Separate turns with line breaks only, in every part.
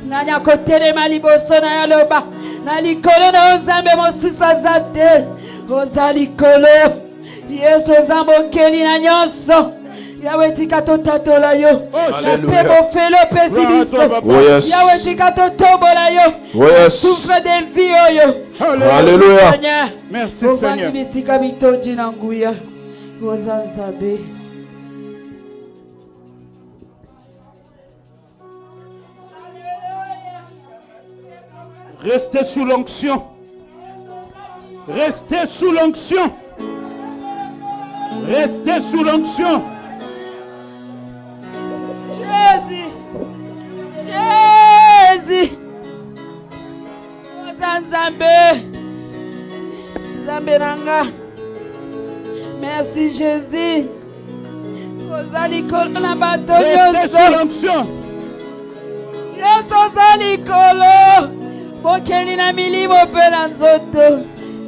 Nanya kotere maliboso na yaloba. Nalikolo na ozambe mosusa zate. Ozalikolo. Yesu ozambokeli na nyonso. Yahweh tikato tatola yo. Pebo felo pesibiso. Yahweh tikato tobola yo. Souffle de vie yo.
Alléluia.
Merci Seigneur. Bisika bitoji na nguya. Ozanzabe.
Restez sous l'onction. Restez sous l'onction. Restez sous l'onction.
Jésus. Jésus. Ozanzabe. Zambe nanga. Merci Jésus. Ozalikolo na bato nyonso.
Restez sous l'onction.
Yesu ozalikolo. Bokeli na milimo pe na nzoto.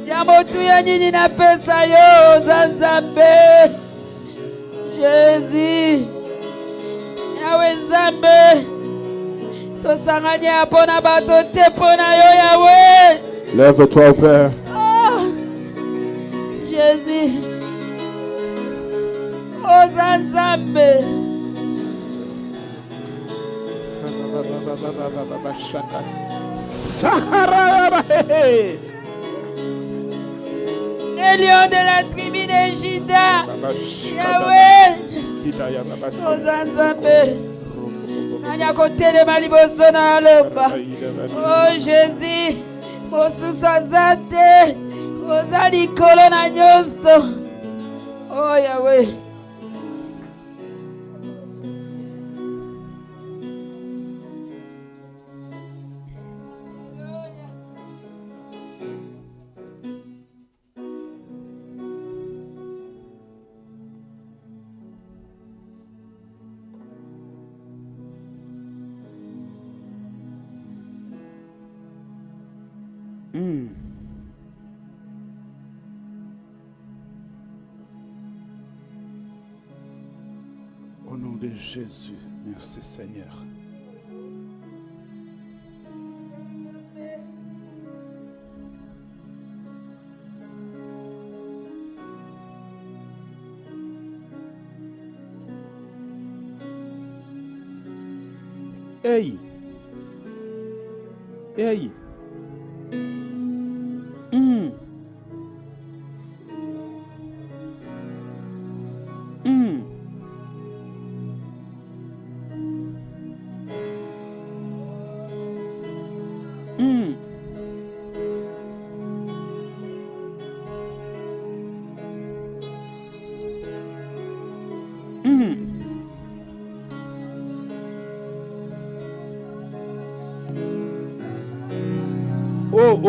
Ya motuya nini na pesa yo Nzambe. Jésus. Yahweh Nzambe. Tosangani hapo na bato te pona yo Yahweh.
Lève-toi, Père.
Oh, Jésus. Oh Nzambe. Le lion de la tribu de Juda. Yahweh. Oh Nzambe. Nanya kotere maliboso na loba. Oh Jésus. Mosusa zate. Ozalikolo na nyonso. Oh Yahweh.
Au nom de Jésus, merci Seigneur. Hey! Hey! Oh.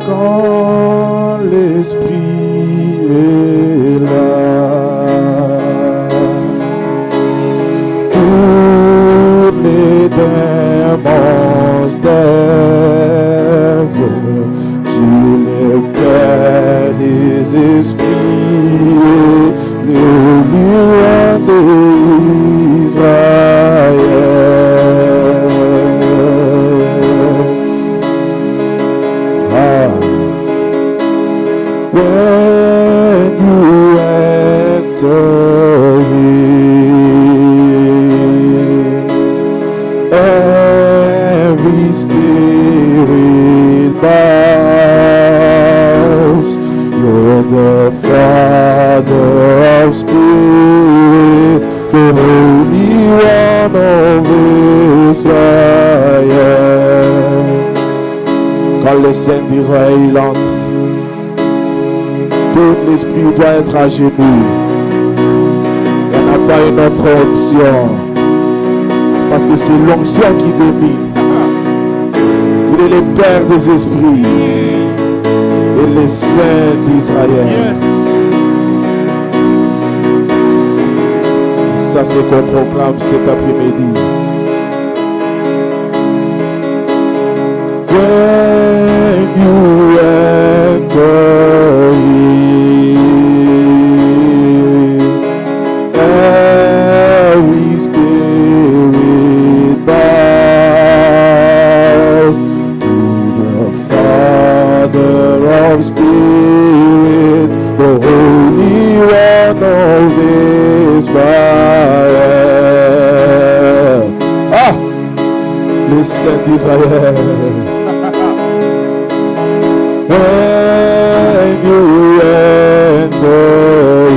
Quand l'Esprit est là, tous les démons se taisent. Tu le Père des esprits, le lion d'Israël. When you enter here, every spirit bow. the Father of Spirit, the Holy One of Israel. Quand les saints d'Israël entrent, tout l'esprit doit être à genoux. Il n'y en a pas une autre option. Parce que c'est l'onction qui domine. Il est le Père des esprits et les saints d'Israël.
Yes.
C'est ça ce qu'on proclame cet après-midi. When you enter in, every spirit bows to the Father of spirits, the Holy One of Israel. Ah! Les saints d'Israël. When you enter in,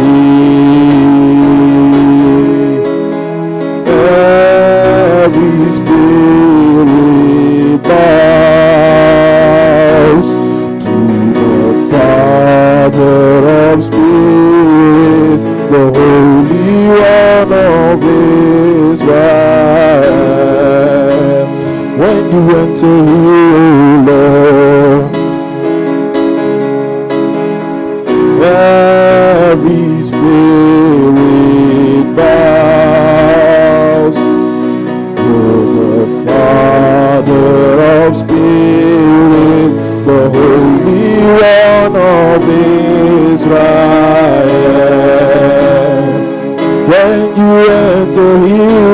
every spirit bows to the Father of spirits, the Holy One of Israel. When you enter here, Lord, every spirit bows to the Father of spirits, the Holy One of Israel. When you enter here,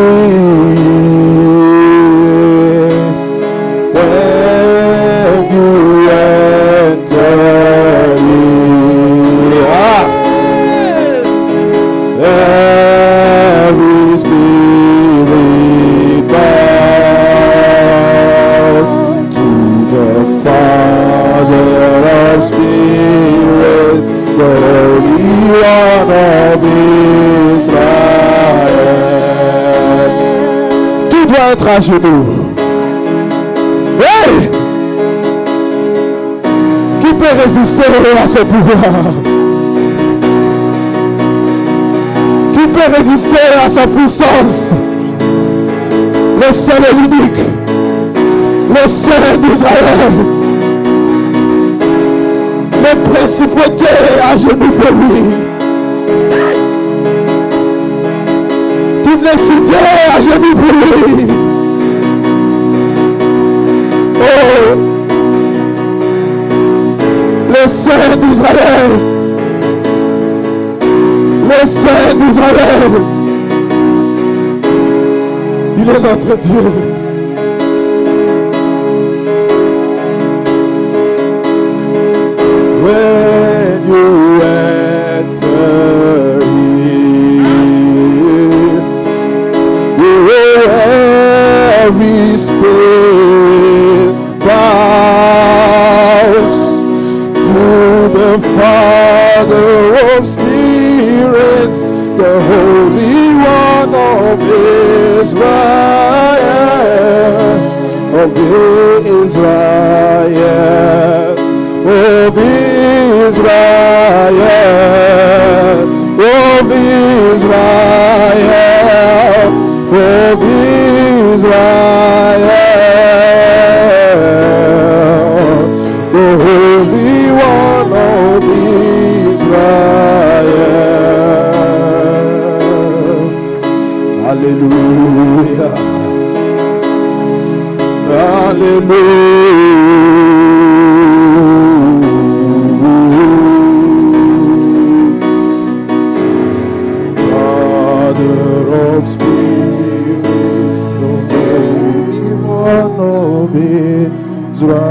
when you enter here, every spirit bows to the Father of spirits, the Holy One of Israel. Tout doit être à genoux. Hey! Qui peut résister à ce pouvoir? Qui peut résister à sa puissance? Le seul et l'unique, le Saint d'Israël. Les principautés à genoux pour lui. Toutes les cités à genoux pour lui. Oh, le Saint d'Israël. Le Saint d'Israël. Il est notre Dieu. When you enter here, every spirit bows to the Father of spirits, the Holy One of Israel, of Israel, of Israel, of Israel, of Israel, the Holy One of Israel. Hallelujah. Hallelujah. Father of spirits, the Holy One of Israel.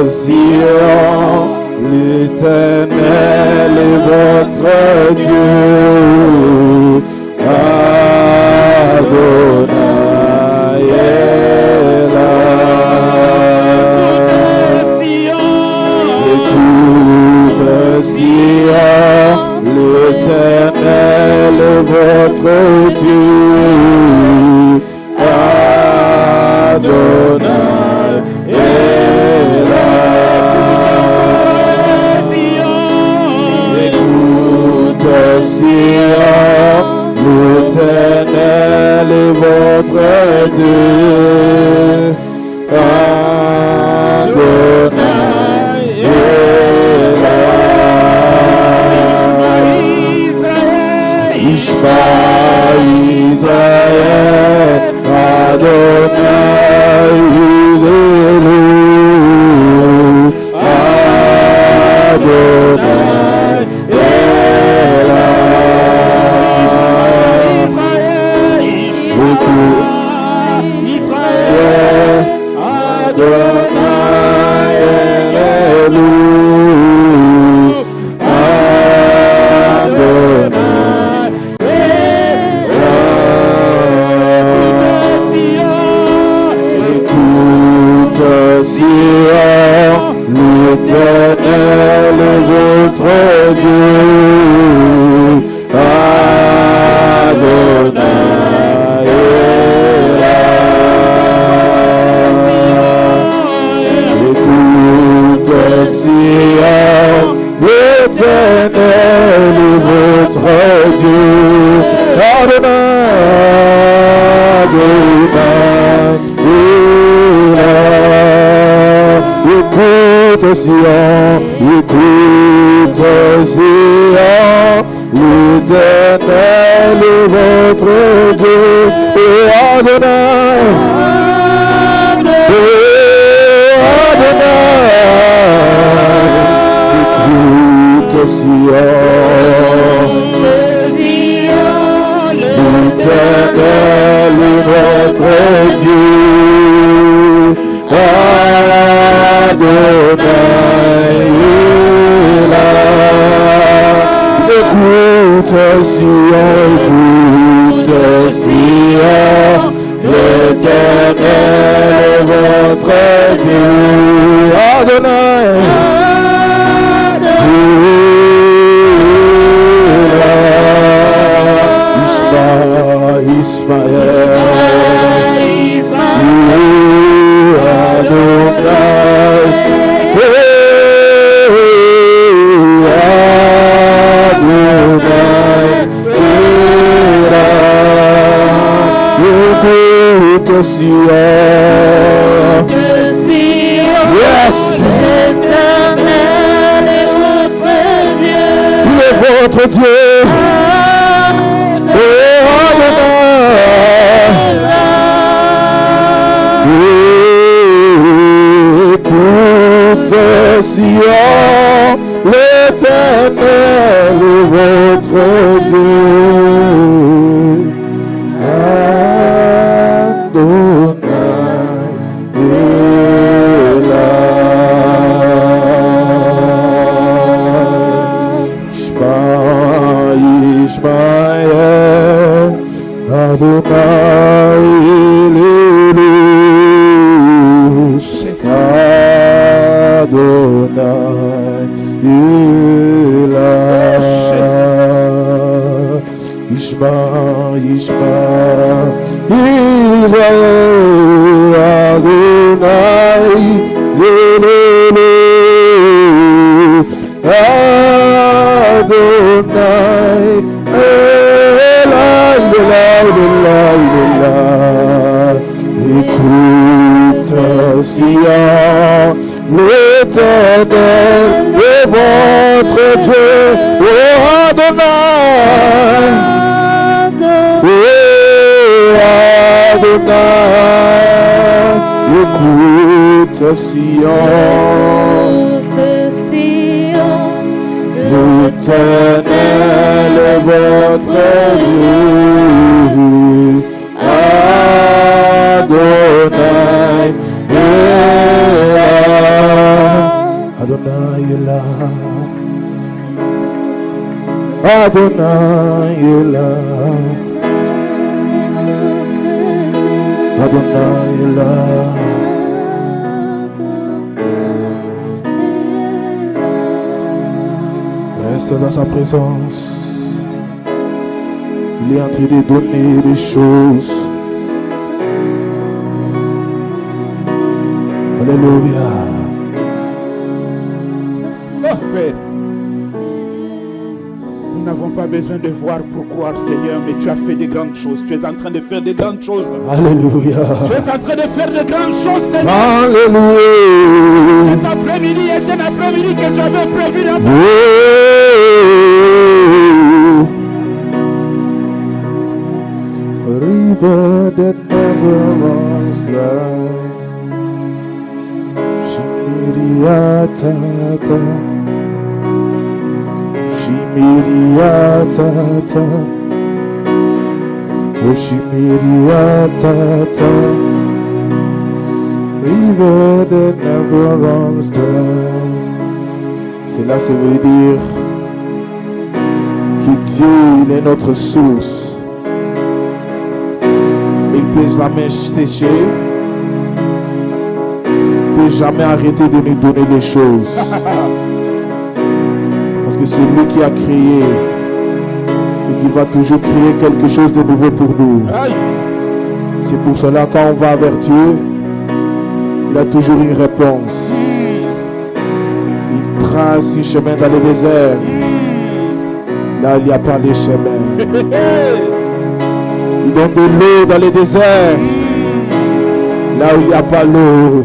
Sion, l'Éternel est votre Dieu. Adonai est là. Écoute Sion, l'Éternel est votre Dieu. Adonai est là. Écoute Sion, l'Éternel est votre Dieu. Adonai est là. Ishma Israël, Adonai Hillelu. Adonai est là. Israël, Adonai Hillelu. Sion, l'Éternel est votre Dieu. Adonai est là. Écoute Sion, l'Éternel est votre Dieu. Adonai, écoute Sion, écoute Sion, l'Éternel est votre Dieu. Et Adonai, écoute Sion, l'Éternel est votre Dieu. Adonai est là. Écoute Sion, l'Éternel est votre Dieu. Adonai Ismaël, Sion. Yes.
L'Éternel est votre Dieu.
Il est votre Dieu. Écoute Sion, l'Éternel est votre Dieu. L'Éternel est votre Dieu. Adonai est là. là. Adonai est là. Adonai est là. Reste dans sa présence. Il est en train de donner des choses. Alléluia.
Oh Père, nous n'avons pas besoin de voir pour croire, Seigneur, mais tu as fait de grandes choses. Tu es en train de faire de grandes choses.
Alléluia.
Tu es en train de faire de grandes choses, Seigneur.
Alléluia.
Cet après-midi est un après-midi que tu avais prévu dans
Oh. River that never runs dry. Shimiriatata. Shimiriatata. Oh Shimiriatata. River that never runs dry. Cela ça veut dire que Dieu il est notre source. Il ne peut jamais sécher. Il ne peut jamais arrêter de nous donner des choses. Parce que c'est lui qui a créé et qui va toujours créer quelque chose de nouveau pour nous. C'est pour cela quand on va vers Dieu, il a toujours une réponse. Il trace un chemin dans le désert. Là, il n'y a pas de chemin. Il donne de l'eau dans le désert. Là où il n'y a pas l'eau.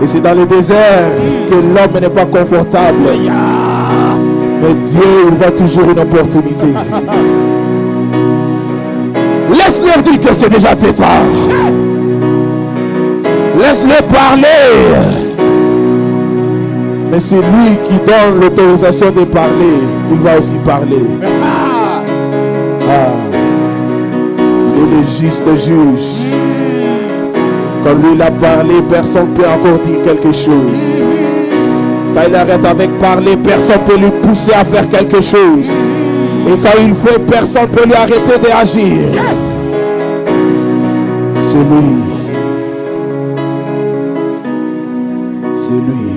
Et c'est dans le désert que l'homme n'est pas confortable. Mais Dieu, il voit toujours une opportunité. Laisse-leur dire que c'est déjà tais-toi. Laisse-le parler. Mais c'est lui qui donne l'autorisation de parler. Il va aussi parler. Il est le juste juge. Quand lui il a parlé, personne ne peut encore dire quelque chose. Quand il arrête avec parler, personne ne peut lui pousser à faire quelque chose. Et quand il fait, personne ne peut lui arrêter d'agir. C'est lui. C'est lui.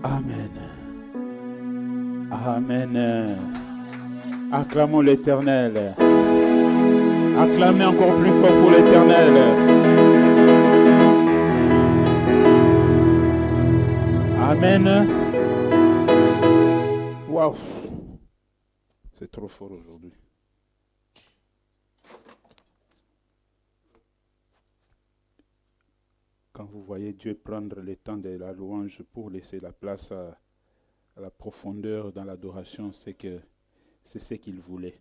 Amen. Amen. Acclamons l'Éternel. Acclamez encore plus fort pour l'Éternel. Amen. Waouh. C'est trop fort aujourd'hui. Quand vous voyez Dieu prendre le temps de la louange pour laisser la place à la profondeur dans l'adoration, c'est ce qu'il voulait.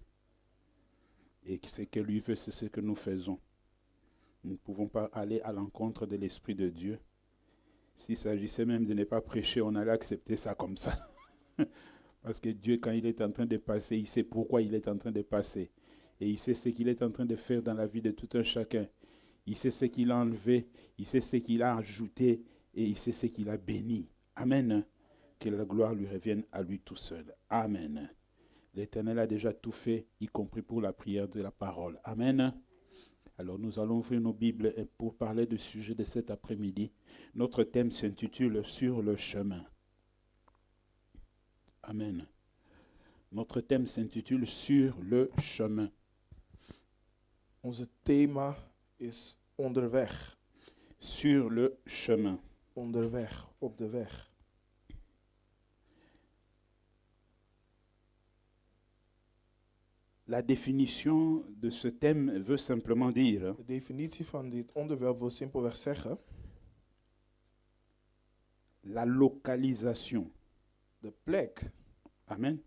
Et ce que lui veut, c'est ce que nous faisons. Nous ne pouvons pas aller à l'encontre de l'Esprit de Dieu. S'il s'agissait même de ne pas prêcher, on allait accepter ça comme ça. Parce que Dieu, quand il est en train de passer, il sait pourquoi il est en train de passer. Et il sait ce qu'il est en train de faire dans la vie de tout un chacun. Il sait ce qu'il a enlevé, il sait ce qu'il a ajouté et il sait ce qu'il a béni. Amen. Que la gloire lui revienne à lui tout seul. Amen. L'Éternel a déjà tout fait, y compris pour la prière de la parole. Amen. Alors nous allons ouvrir nos Bibles pour parler du sujet de cet après-midi. Notre thème s'intitule « Sur le chemin ». Amen. Notre thème s'intitule « Sur le chemin ».
Onze thema is onderweg.
Sur le chemin.
Onderweg, op de weg.
La définition de ce thème veut simplement dire
De definitie van dit onderwerp wil simpelweg zeggen:
la localisation.
de plek,
Amen.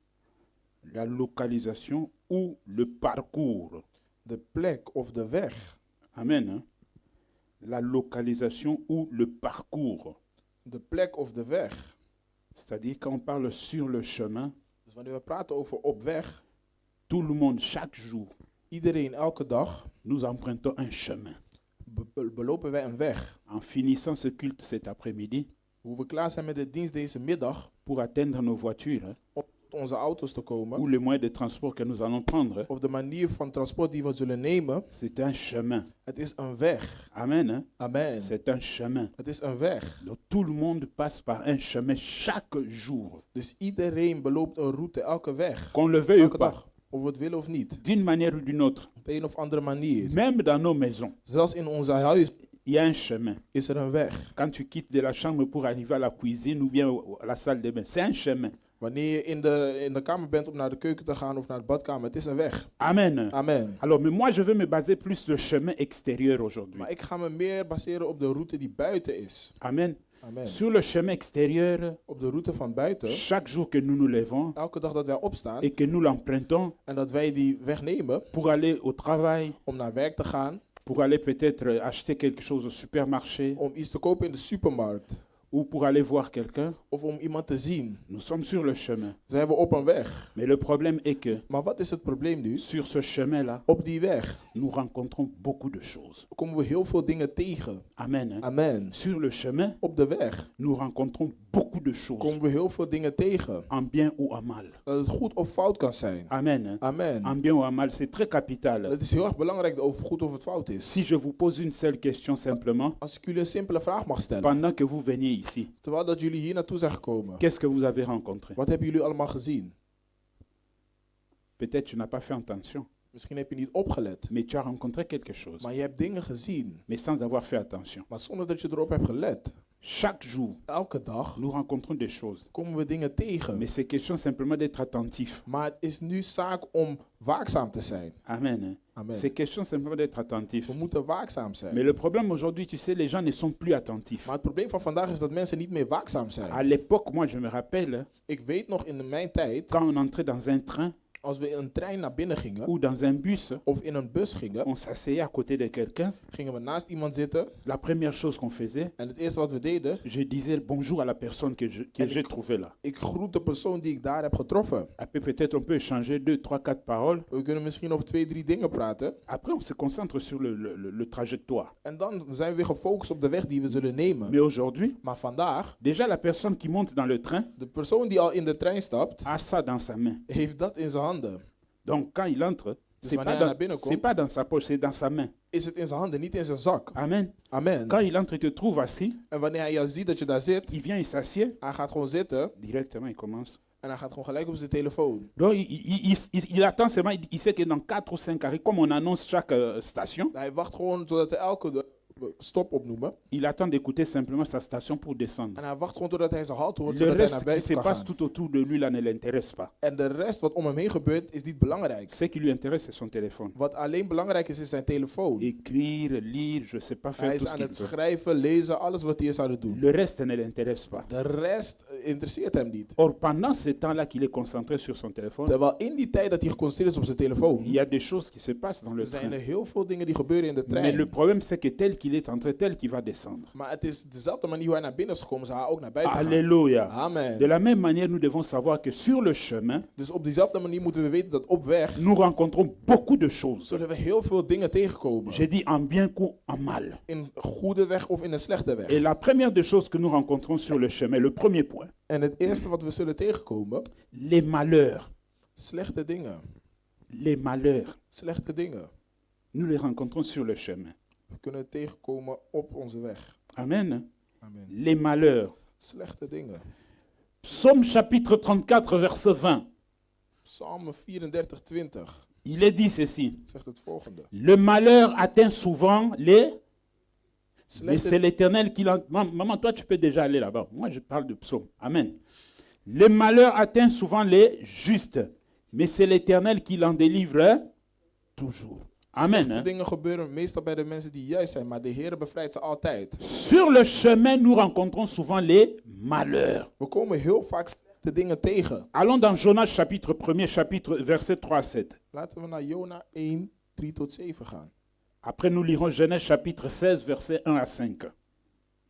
La localisation ou le parcours.
de plek of de weg.
Amen. Hein? La localisation ou le parcours.
De plek of de weg.
C'est-à-dire quand on parle sur le chemin,
Dus
wanneer we praten over op weg,
tout le monde, chaque jour,
iedereen elke dag
nous empruntons un chemin.
belopen wij een weg.
En finissant ce culte cet après-midi,
Hoe we klaar zijn met de dienst deze middag
pour atteindre nos voitures,
om tot onze auto's te komen,
ou le moyen de transport que nous allons prendre,
of de manier van transport die we zullen nemen,
c'est un chemin.
het is een weg.
Amen. Hein?
Amen.
C'est un chemin.
Het is een weg.
Donc tout le monde passe par un chemin chaque jour.
Dus iedereen beloopt een route elke weg.
Qu'on le veuille ou
Elke
pas,
dag. Of we het willen of niet.
d'une manière ou d'une autre,
Op een of andere manier.
même dans nos maisons,
Zelfs in onze huis
il y a un chemin.
is er een weg.
Quand tu quittes de la chambre pour arriver à la cuisine ou bien à la salle de bain, c'est un chemin.
Wanneer je in de kamer bent om naar de keuken te gaan of naar de badkamer, het is een weg.
Amen.
Amen.
Alors, mais moi, je veux me baser plus sur le chemin extérieur aujourd'hui.
Maar ik ga me meer baseren op de route die buiten is.
Amen.
Amen.
Sur le chemin extérieur,
Op de route van buiten,
chaque jour que nous nous lèvons
elke dag dat wij opstaan
et que nous l'empruntons
en dat wij die weg nemen
pour aller au travail,
om naar werk te gaan,
pour aller peut-être acheter quelque chose au supermarché
om iets te kopen in de supermarkt
ou pour aller voir quelqu'un,
of om iemand te zien,
nous sommes sur le chemin.
zijn we op een weg.
Mais le problème est que
Maar wat is het probleem nu?
sur ce chemin-là,
Op die weg
nous rencontrons beaucoup de choses.
komen we heel veel dingen tegen.
Amen. Hein?
Amen.
Sur le chemin,
Op de weg
nous rencontrons beaucoup de choses,
komen we heel veel dingen tegen.
en bien ou en mal.
Dat het goed of fout kan zijn.
Amen. Hein?
Amen.
En bien ou en mal, c'est très capital.
Het is heel erg belangrijk of het goed of het fout is.
Si je vous pose une seule question simplement,
Als ik jullie een simpele vraag mag stellen,
pendant que vous veniez ici,
terwijl dat jullie hier naartoe zijn gekomen,
qu'est-ce que vous avez rencontré?
wat hebben jullie allemaal gezien?
Peut-être tu n'as pas fait attention,
Misschien heb je niet opgelet,
mais tu as rencontré quelque chose,
maar je hebt dingen gezien,
mais sans avoir fait attention.
maar zonder dat je erop hebt gelet.
Chaque jour,
Elke dag
nous rencontrons des choses,
komen we dingen tegen.
mais c'est question simplement d'être attentif.
Maar het is nu zaak om waakzaam te zijn.
Amen. Hein?
Amen.
C'est question simplement d'être attentif.
We moeten waakzaam zijn.
Mais le problème aujourd'hui, tu sais, les gens ne sont plus attentifs.
Maar het probleem van vandaag is dat mensen niet meer waakzaam
À
zijn.
l'époque, moi je me rappelle,
Ik weet nog in mijn tijd,
quand on entrait dans un train
als we in een trein naar binnen gingen,
ou dans un bus,
of in een bus gingen,
on s'asseyait à côté de quelqu'un.
gingen we naast iemand zitten.
La première chose qu'on faisait,
En het eerste wat we deden,
je disais bonjour à la personne que j'ai trouvée là.
ik groet de persoon die ik daar heb getroffen.
Après, peut-être on peut échanger 2, 3, 4 paroles.
We kunnen misschien over 2, 3 dingen praten.
Après, on se concentre sur le trajectoire.
En dan zijn we weer gefocust op de weg die we zullen nemen.
Mais aujourd'hui,
Maar vandaag,
déjà la personne qui monte dans le train
de persoon die al in de trein stapt,
a ça dans sa main.
heeft dat in zijn handen.
Donc quand il entre,
Dus
c'est
wanneer
pas,
hij naar binnen komt,
pas dans sa poche, c'est dans sa main.
is het in zijn handen, niet in zijn zak.
Amen.
Amen.
Quand il entre, il te trouve assis,
En wanneer hij jou ziet dat je daar zit,
il vient, il s'assied,
hij gaat gewoon zitten
directement il commence.
en hij gaat gewoon gelijk op zijn telefoon.
Donc il attend seulement, il sait que dans 4 ou 5 arrêts, comme on annonce chaque station,
Hij wacht gewoon zodat hij elke stop opnoemen.
il attend d'écouter simplement sa station pour descendre.
En hij wacht gewoon totdat hij zijn halt hoort,
Le
zodat hij
reste
naar
qui
buiten
se
kan
passe
gaan.
tout autour de lui là ne l'intéresse pas.
En de rest wat om hem heen gebeurt, is niet belangrijk.
Ce qui lui intéresse, c'est son téléphone.
Wat alleen belangrijk is zijn telefoon.
Écrire, lire, je sais pas, faire
Hij
tout
is
ce
aan
qu'il
het
veut.
schrijven, lezen, alles wat hij is aan het doen.
Le reste ne l'intéresse pas.
De rest interesseert hem niet.
Or, pendant ce temps-là qu'il est concentré sur son téléphone,
Terwijl in die tijd dat hij geconcentreerd is op zijn telefoon,
il y a des choses qui se passent dans le
er zijn er
train.
heel veel dingen die gebeuren in de
Mais le
trein.
problème, c'est que tel qu'il est entré, tel qu'il va descendre.
Maar het is dezelfde manier hoe hij naar binnen is gekomen, zal hij ook naar buiten gaan.
Alléluia. De
Amen.
la même manière, nous devons savoir que sur le chemin,
Dus op diezelfde manier moeten we weten dat op weg
nous rencontrons beaucoup de choses.
zullen we heel veel dingen tegenkomen.
J'ai dit en bien ou en mal.
In een goede weg of in een slechte weg.
Et la première des choses que nous rencontrons sur le chemin, le premier point,
En het eerste wat we zullen tegenkomen,
les malheurs.
slechte dingen.
Les malheurs,
Slechte dingen.
nous les rencontrons sur le chemin.
We kunnen het tegenkomen op onze weg.
Amen.
Amen.
Les malheurs.
Slechte dingen.
Psaume chapitre 34, verset 20.
Psalm 34, 20
Il est dit ceci.
zegt het volgende.
Le malheur atteint souvent les... Mais c'est
Slechte,
l'éternel qui l'en... Maman, toi, tu peux déjà aller là-bas. Moi, je parle de psaume. Amen. Le malheur atteint souvent les justes. Mais c'est l'éternel qui l'en délivre toujours. Amen.
slechte
Hein?
dingen gebeuren meestal bij de mensen die juist zijn, maar de Heer bevrijdt ze altijd.
Sur le chemin, nous rencontrons souvent les malheurs.
We komen heel vaak slechte dingen tegen.
Allons dans Jonas chapitre 1er, chapitre verset 3 à 7.
Laten we naar Jona 1, 3 tot 7 gaan.
Après, nous lirons Genèse chapitre 16, verset 1 à 5.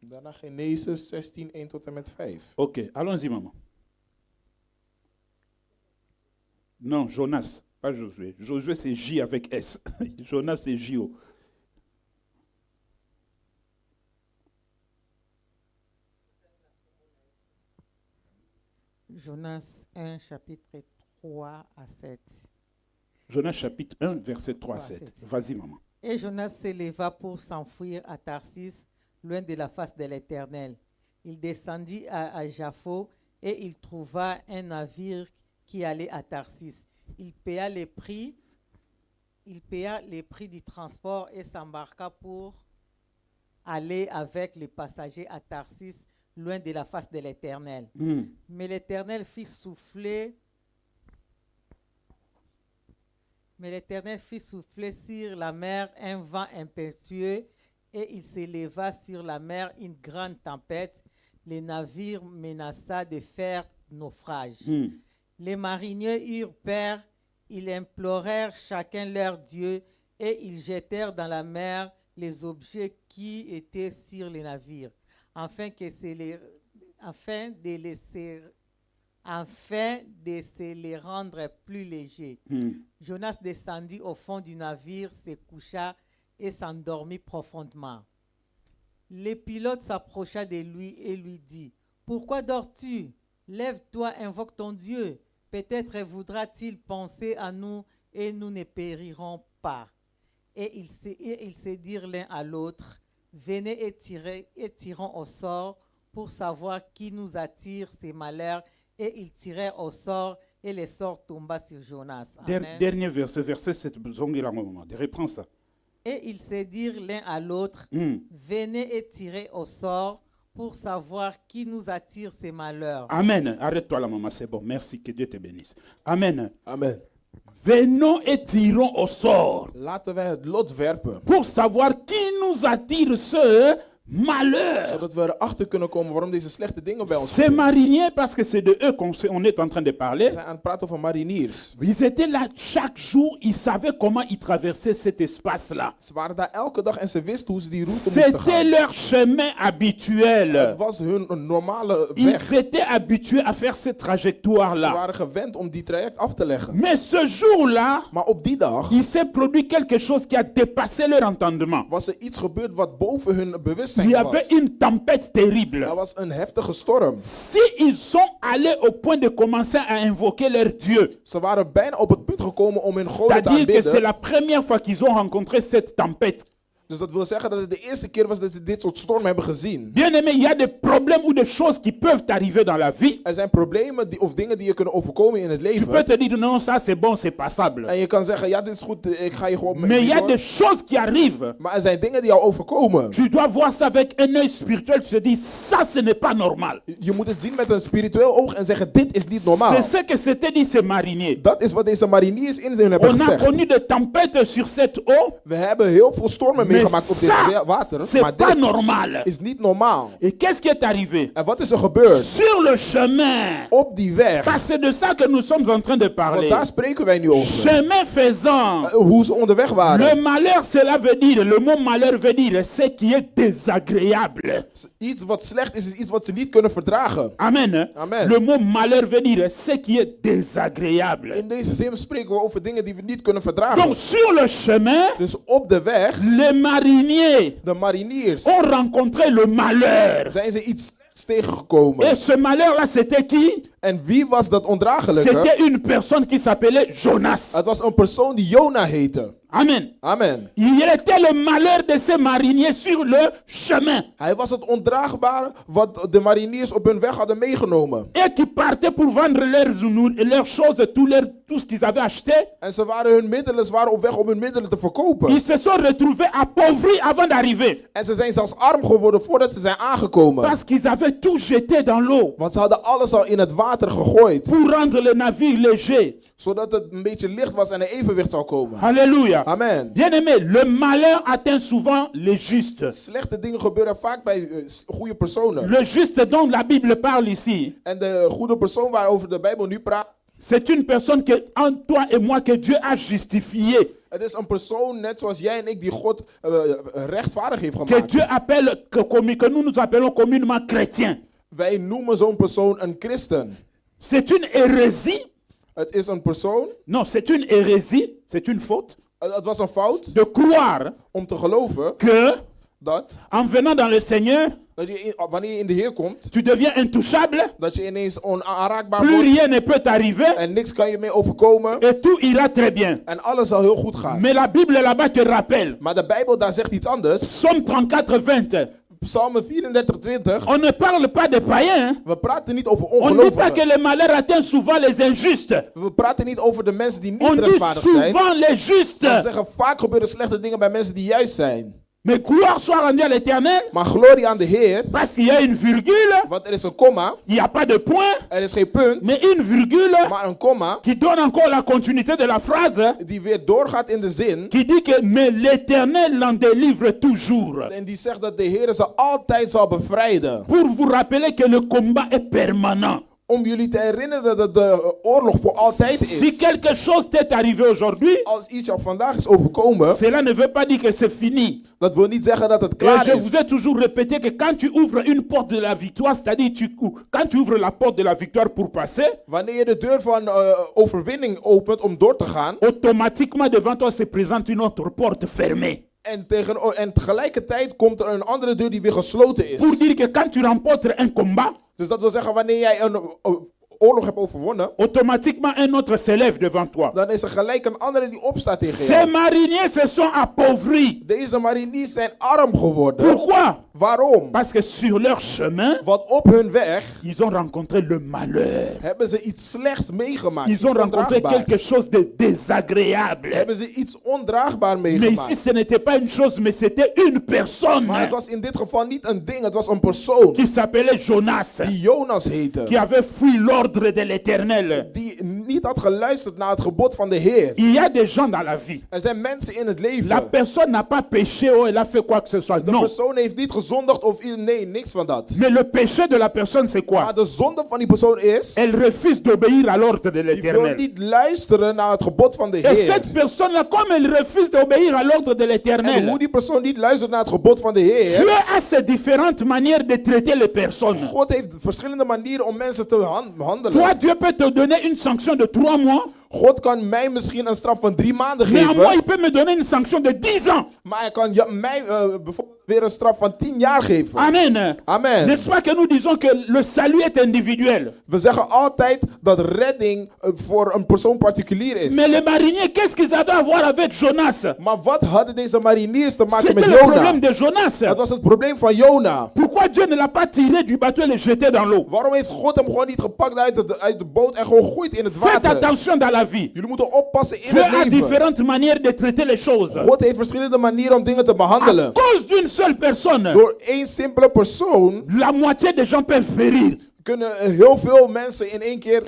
Daarna Genesis 16, 1 tot en met 5.
Ok, allons-y, maman. Non, Jonas, pas Josué. Josué, c'est J avec S. Jonas, c'est J-O.
Jonas 1, chapitre 3 à 7.
Jonas, chapitre 1, verset 3 à
3 à
7.
7.
Vas-y, maman.
Et Jonas s'éleva pour s'enfuir à Tarsis, loin de la face de l'Éternel. Il descendit à Jaffo et il trouva un navire qui allait à Tarsis. Il paya les prix du transport et s'embarqua pour aller avec les passagers à Tarsis, loin de la face de l'Éternel. Mais l'Éternel fit souffler sur la mer un vent impétueux et il s'éleva sur la mer une grande tempête. Le navire menaça de faire naufrage. Les mariniers eurent peur, ils implorèrent chacun leur Dieu et ils jetèrent dans la mer les objets qui étaient sur le navire, afin de se les rendre plus légers. Jonas descendit au fond du navire, se coucha et s'endormit profondément. Le pilote s'approcha de lui et lui dit, « Pourquoi dors-tu? Lève-toi, invoque ton Dieu. Peut-être voudra-t-il penser à nous et nous ne périrons pas. » Et ils se dirent l'un à l'autre, « Venez et tirons au sort pour savoir qui nous attire ces malheurs. » Et ils tirèrent au sort et le sort tomba sur Jonas. Amen.
Dernier verset 7. Reprends ça.
Et ils se dirent l'un à l'autre, venez et tirez au sort pour savoir qui nous attire ces malheurs.
Amen. Arrête-toi là, maman, c'est bon. Merci, que Dieu te bénisse. Amen.
Amen.
Venons et tirons au sort
Laten wij het lot werpen,
pour savoir qui nous attire ce malheur.
zodat we erachter kunnen komen waarom deze slechte dingen bij ons
Ces
gebeuren.
mariniers, parce que c'est de eux qu'on est en train de
We
parler,
zijn aan het praten over mariniers.
ils étaient là chaque jour, ils savaient comment ils traversaient cet espace-là.
Ze waren daar elke dag en ze wisten hoe ze die route moesten
C'était
gaan.
leur chemin habituel.
Het was hun normale
Ils
weg.
étaient habitués à faire cette
Ze
trajectoire-là.
waren gewend om die traject af te leggen.
Mais ce jour-là,
Maar op die dag
il s'est produit quelque chose qui a dépassé leur entendement.
was er iets gebeurd wat boven hun
Il
bewustzijn
y avait
was.
une tempête terrible.
Er was een heftige storm.
Si ils sont allés au point de commencer à invoquer leur Dieu,
Ze waren bijna op het punt gekomen om hun goden te
c'est-à-dire que c'est
aanbidden.
la première fois qu'ils ont rencontré cette tempête.
Dus dat wil zeggen dat het de eerste keer was dat ze dit soort storm hebben gezien.
Bien aimé, il y a des problèmes ou des choses qui peuvent arriver dans la vie.
Er zijn problemen of dingen die je kunnen overkomen in het
Tu peux
leven.
te dire non, ça c'est bon, c'est passable.
En je kan zeggen, ja dit is goed, ik ga je gewoon
Mais il y a
door.
des choses qui arrivent.
Maar er zijn dingen die jou overkomen.
Tu dois voir ça avec un œil spirituel. Tu te dis, ça ce n'est pas normal.
Je moet het zien met een spiritueel oog en zeggen, dit is niet normaal.
C'est ce que s'était dit ces mariniers.
Dat is wat deze mariniers in hun hebben
On a
gezegd.
connu des tempêtes sur cette eau,
We hebben heel veel stormen
mais
meegemaakt op dit
ça,
water.
c'est
Maar
pas
dit
normal.
is niet normaal.
Et qu'est-ce qui est arrivé?
En wat is er gebeurd?
Sur le chemin,
Op die weg.
parce que c'est de ça que nous sommes en train de
Want
parler.
daar spreken wij nu over.
Chemin faisant,
Hoe ze onderweg
le
waren.
malheur, cela veut dire, le mot malheur veut dire ce qui est désagréable.
Iets wat slecht is iets wat ze niet kunnen verdragen.
Amen. Hein?
Amen.
Le mot malheur veut dire ce qui est désagréable.
In deze zin spreken we over dingen die we niet kunnen verdragen.
Donc sur le chemin,
Dus op de weg,
les mariniers
de mariniers,
ont rencontré le malheur.
zijn ze iets slechts tegengekomen.
Et ce malheur-là, c'était qui?
En wie was dat ondraaglijke?
C'était une personne qui s'appelait Jonas.
Het was een persoon die Jona heette.
Amen.
Amen.
Il était le malheur de ces mariniers sur le chemin.
Hij was het ondraagbare wat de mariniers op hun weg hadden meegenomen.
Et qui partaient pour vendre leurs choses, tout ce qu'ils avaient acheté.
En ze waren op weg om hun middelen te verkopen.
Ils se sont retrouvés appauvris avant d'arriver.
En ze zijn zelfs arm geworden voordat ze zijn aangekomen.
Parce qu'ils avaient tout jeté dans l'eau
Want ze hadden alles al in het water gegooid.
pour rendre le navire léger.
Zodat het een beetje licht was en een evenwicht zou komen.
Alléluia.
Amen.
Bien aimé, le malheur atteint souvent les justes.
Slechte dingen gebeuren vaak bij goede personen.
Le juste dont la Bible parle ici,
En de goede persoon waarover de Bijbel nu praat.
c'est une personne que, en toi et moi, que Dieu a justifiée.
Het is een persoon net zoals jij en ik die God rechtvaardig heeft
Que
gemaakt.
Dieu appelle, que nous appelons communément chrétiens.
Wij noemen zo'n persoon een christen.
C'est une hérésie
Het is een persoon.
Non, c'est une hérésie, c'est une faute
Het was een fout
de croire
om te geloven
que
dat
en venant dans le Seigneur,
wanneer je in de Heer komt,
tu deviens intouchable,
dat je ineens onaanraakbaar
plus
wordt
rien ne peut t'arriver
en niks kan je meer overkomen
et tout ira très bien.
en alles zal heel goed gaan.
Mais la Bible là-bas te rappelle,
Maar de Bijbel daar zegt iets anders.
Psaume 34:20,
Psalm 34:20.
on ne parle pas des païens, hein.
We praten niet over
On ne dit pas que
ongelovigen.
le malheur atteint souvent les injustes.
We praten niet over de mensen die
On
niet
dit
rechtvaardig zijn.
souvent les
We
justes.
zeggen vaak gebeuren slechte dingen bij mensen die juist zijn.
Mais gloire soit rendue à l'Éternel,
Maar glorie aan de Heer,
parce qu'il y a une virgule,
want er is een komma,
il n'y a pas de point,
er is geen punt,
mais une virgule
maar een komma
qui donne encore la continuité de la phrase,
die weer doorgaat in de zin
qui dit que mais l'Éternel l'en délivre toujours.
en die zegt dat de Heer ze altijd zal bevrijden.
Pour vous rappeler que le combat est permanent.
Om jullie te herinneren dat de oorlog voor altijd
Si
is.
quelque chose t'est arrivé aujourd'hui,
Als iets jou vandaag is overkomen,
cela ne veut pas dire que c'est fini.
dat wil niet zeggen dat het
Et
klaar
je vous
is.
ai toujours répété que quand tu ouvres une porte de la victoire, c'est-à-dire quand tu ouvres la porte de la victoire pour passer,
Wanneer je de deur van overwinning opent om door te gaan,
automatiquement devant toi se présente une autre porte fermée.
en tegelijkertijd komt er een andere deur die weer gesloten
Pour
is.
dire que quand tu remportes un combat,
Dus dat wil zeggen, wanneer jij een oorlog hebt overwonnen,
automatiquement un autre s'élève devant toi.
dan is er gelijk een andere die opstaat tegen
Ces
jou.
mariniers se sont appauvris.
Deze mariniers zijn arm geworden.
Pourquoi?
Waarom?
Parce que sur leur chemin,
Want op hun weg
ils ont rencontré le malheur.
hebben ze iets slechts meegemaakt.
Ils
Iets
ont rencontré
ondraagbaar.
quelque chose de désagréable.
Hebben ze iets ondraagbaar
Mais ici,
meegemaakt.
ce n'était pas une chose, mais c'était une personne
Maar het was in dit geval niet een ding, het was een persoon.
qui s'appelait Jonas,
Die Jonas heette.
qui avait fui l'ordre de l'Éternel.
Die niet had geluisterd naar het gebod van de Heer.
Il y a des gens dans la vie.
Er zijn mensen in het
La
leven.
personne n'a pas péché ou elle a fait quoi que ce soit.
De
Non.
persoon heeft niet gezondigd of nee, niks van dat.
Mais le péché de la personne, c'est quoi?
Maar de zonde van die persoon is,
Elle refuse d'obéir à l'ordre de
die wil
l'Éternel.
niet luisteren naar het gebod van de
Et
Heer.
cette personne-là, comme elle refuse d'obéir à l'ordre de
En hoe
l'Éternel,
die persoon niet luistert naar het gebod van de
Dieu
Heer.
a ses différentes manières de traiter les personnes.
God heeft verschillende manieren om mensen te handelen.
Toi, Dieu peut te donner une sanction de 3 mois,
God kan mij misschien een straf van 3 maanden
mais à moi, il
geven.
peut me donner une sanction de 10 ans.
Maar hij kan mij bijvoorbeeld weer een straf van 10 jaar geven.
Amen.
Amen.
N'est-ce pas que nous disons que le salut est individuel?
We zeggen altijd dat redding voor een persoon particulier is.
Mais les mariniers, qu'est-ce qu'ils avaient à voir avec Jonas?
Maar wat hadden deze mariniers te maken
C'était
met
le
Jona?
problème de Jonas.
Het was het probleem van Jona.
Pourquoi Dieu ne l'a pas tiré du bateau et le jeté dans l'eau?
Waarom heeft God hem gewoon niet gepakt uit de boot en gewoon gegooid in het
Faites
water?
attention dans la vie.
Jullie moeten oppassen in
Dieu
het
a
leven.
différentes manières de traiter les choses.
God heeft verschillende manieren om dingen te
À
behandelen.
cause d'une seule personne,
Door één simpele persoon
la moitié des gens peuvent périr.
kunnen heel veel mensen in één keer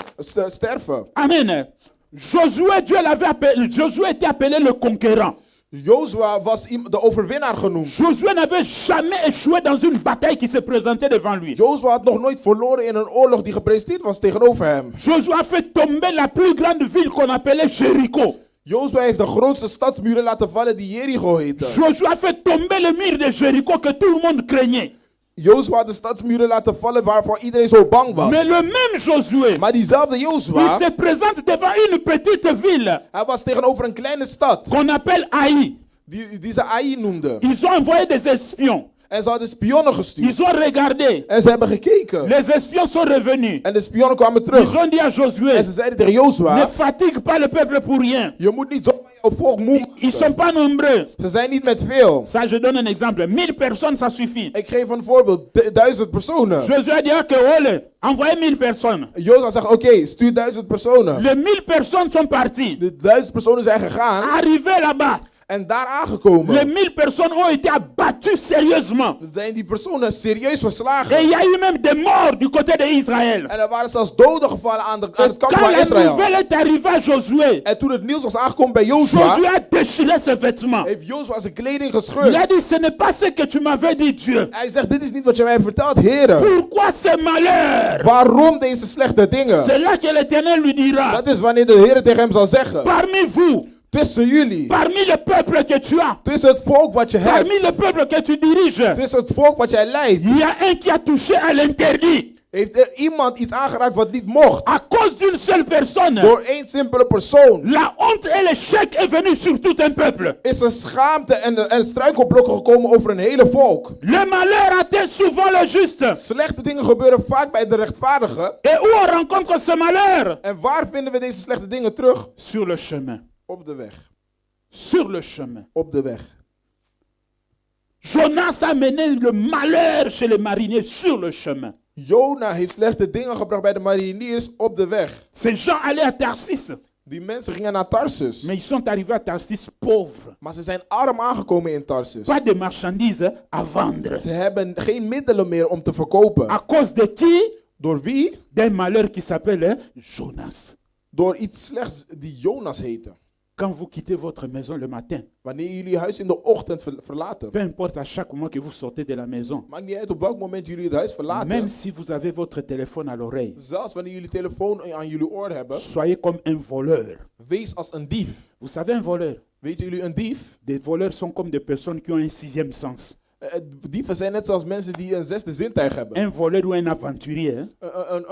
sterven.
Amen. Josué, Dieu l'avait appelé, Josué était appelé le conquérant.
Jozua was de overwinnaar genoemd.
Josué n'avait jamais échoué dans une bataille qui se présentait devant lui.
Jozua had nog nooit verloren in een oorlog die gepresenteerd was tegenover hem.
Josué a fait tomber la plus grande ville qu'on appelait Jéricho.
Jozua heeft de grootste stadsmuren laten vallen die Jericho heette.
Josué a fait tomber le mur de Jéricho que tout le monde craignait.
Jozua had de stadsmuren laten vallen waarvoor iedereen zo bang was.
Mais le même Josué,
Maar diezelfde
il
Jozua,
se présente devant une petite ville
hij was tegenover een kleine stad
qu'on appelle Haï.
die ze Ai noemden.
Ils ont envoyé des espions.
En ze hadden spionnen gestuurd.
Ils ont regardé.
En ze hebben gekeken.
Les espions sont revenus.
En de spionnen kwamen
Ils
terug.
ont dit à Josué,
En ze zeiden tegen
ne
Jozua,
fatigue pas le peuple pour rien.
je moet niet zomaar jouw volk moe
Ils sont
maken.
pas nombreux.
Ze zijn niet met veel.
Ça, je donne un exemple. 1000 personnes, ça suffit.
Ik geef een voorbeeld. 1000 personen.
Josué a dit, ok, ole, envoyez 1000 personnes.
Jozua zegt, oké, stuur 1000 personen.
Les 1000 personnes sont parties.
De 1000 personen zijn gegaan.
Arrivés là-bas,
En daar
les
aangekomen
1000 personnes ont été abattues sérieusement.
zijn die personen serieus
Et
verslagen.
il y a eu même des morts du côté d'Israël.
En er waren zelfs doden gevallen aan het kamp
Quand
van
la
Israël.
nouvelle est arrivée à Josué,
En toen het nieuws was aangekomen bij Jozua,
Josué a déchiré ses vêtements.
heeft Jozua zijn kleding
Il a
gescheurd.
dit, ce n'est pas ce que tu m'avais dit, Dieu.
Hij zegt, dit is niet wat je mij hebt verteld, heren.
Pourquoi ce malheur?
Waarom deze slechte dingen?
C'est là que l'Éternel lui dira,
Dat is wanneer de Heer tegen hem zal zeggen.
parmi vous,
Tussen jullie.
parmi le peuple que tu as,
Tussen het volk wat je hebt.
parmi le peuple que tu diriges,
Tussen het volk wat jij leidt.
il y a un qui a touché à l'interdit.
Heeft er iemand iets aangeraakt wat niet mocht.
À cause d'une seule seule personne,
door één simpele persoon,
la honte et l'échec est venu sur tout un peuple.
is er schaamte en struikelblokken gekomen over een hele volk.
Le malheur atteint souvent le juste.
Slechte dingen gebeuren vaak bij de rechtvaardigen.
Et où on rencontre ce malheur?
En waar vinden we deze slechte dingen terug?
Sur le chemin.
Op de weg.
Sur le chemin.
Op de weg.
Jonas a mené le malheur chez les mariniers sur le chemin.
Jona heeft slechte dingen gebracht bij de mariniers op de weg.
Ces gens allaient à Tarsis,
Die mensen gingen naar Tarsus.
mais ils sont arrivés à Tarsis pauvres.
Maar ze zijn arm aangekomen in Tarsus.
Pas de marchandises à vendre.
Ze hebben geen middelen meer om te verkopen.
À cause de qui?
Door wie?
D'un malheur qui s'appelle Jonas.
Door iets slechts die Jonas heette.
Quand vous quittez votre maison le matin,
Wanneer jullie huis in de ochtend verlaten.
peu importe à chaque moment que vous sortez de la maison,
Maakt niet uit op welk moment jullie het huis verlaten.
même si vous avez votre téléphone à l'oreille,
Zelfs wanneer jullie telefoon aan jullie oor hebben.
soyez comme un voleur.
Wees als een dief.
Vous savez un voleur?
Weet jullie een dief?
Des voleurs sont comme des personnes qui ont un sixième sens.
Dieven zijn net zoals mensen die een zesde zintuig hebben.
Un voleur ou un aventurier, hein,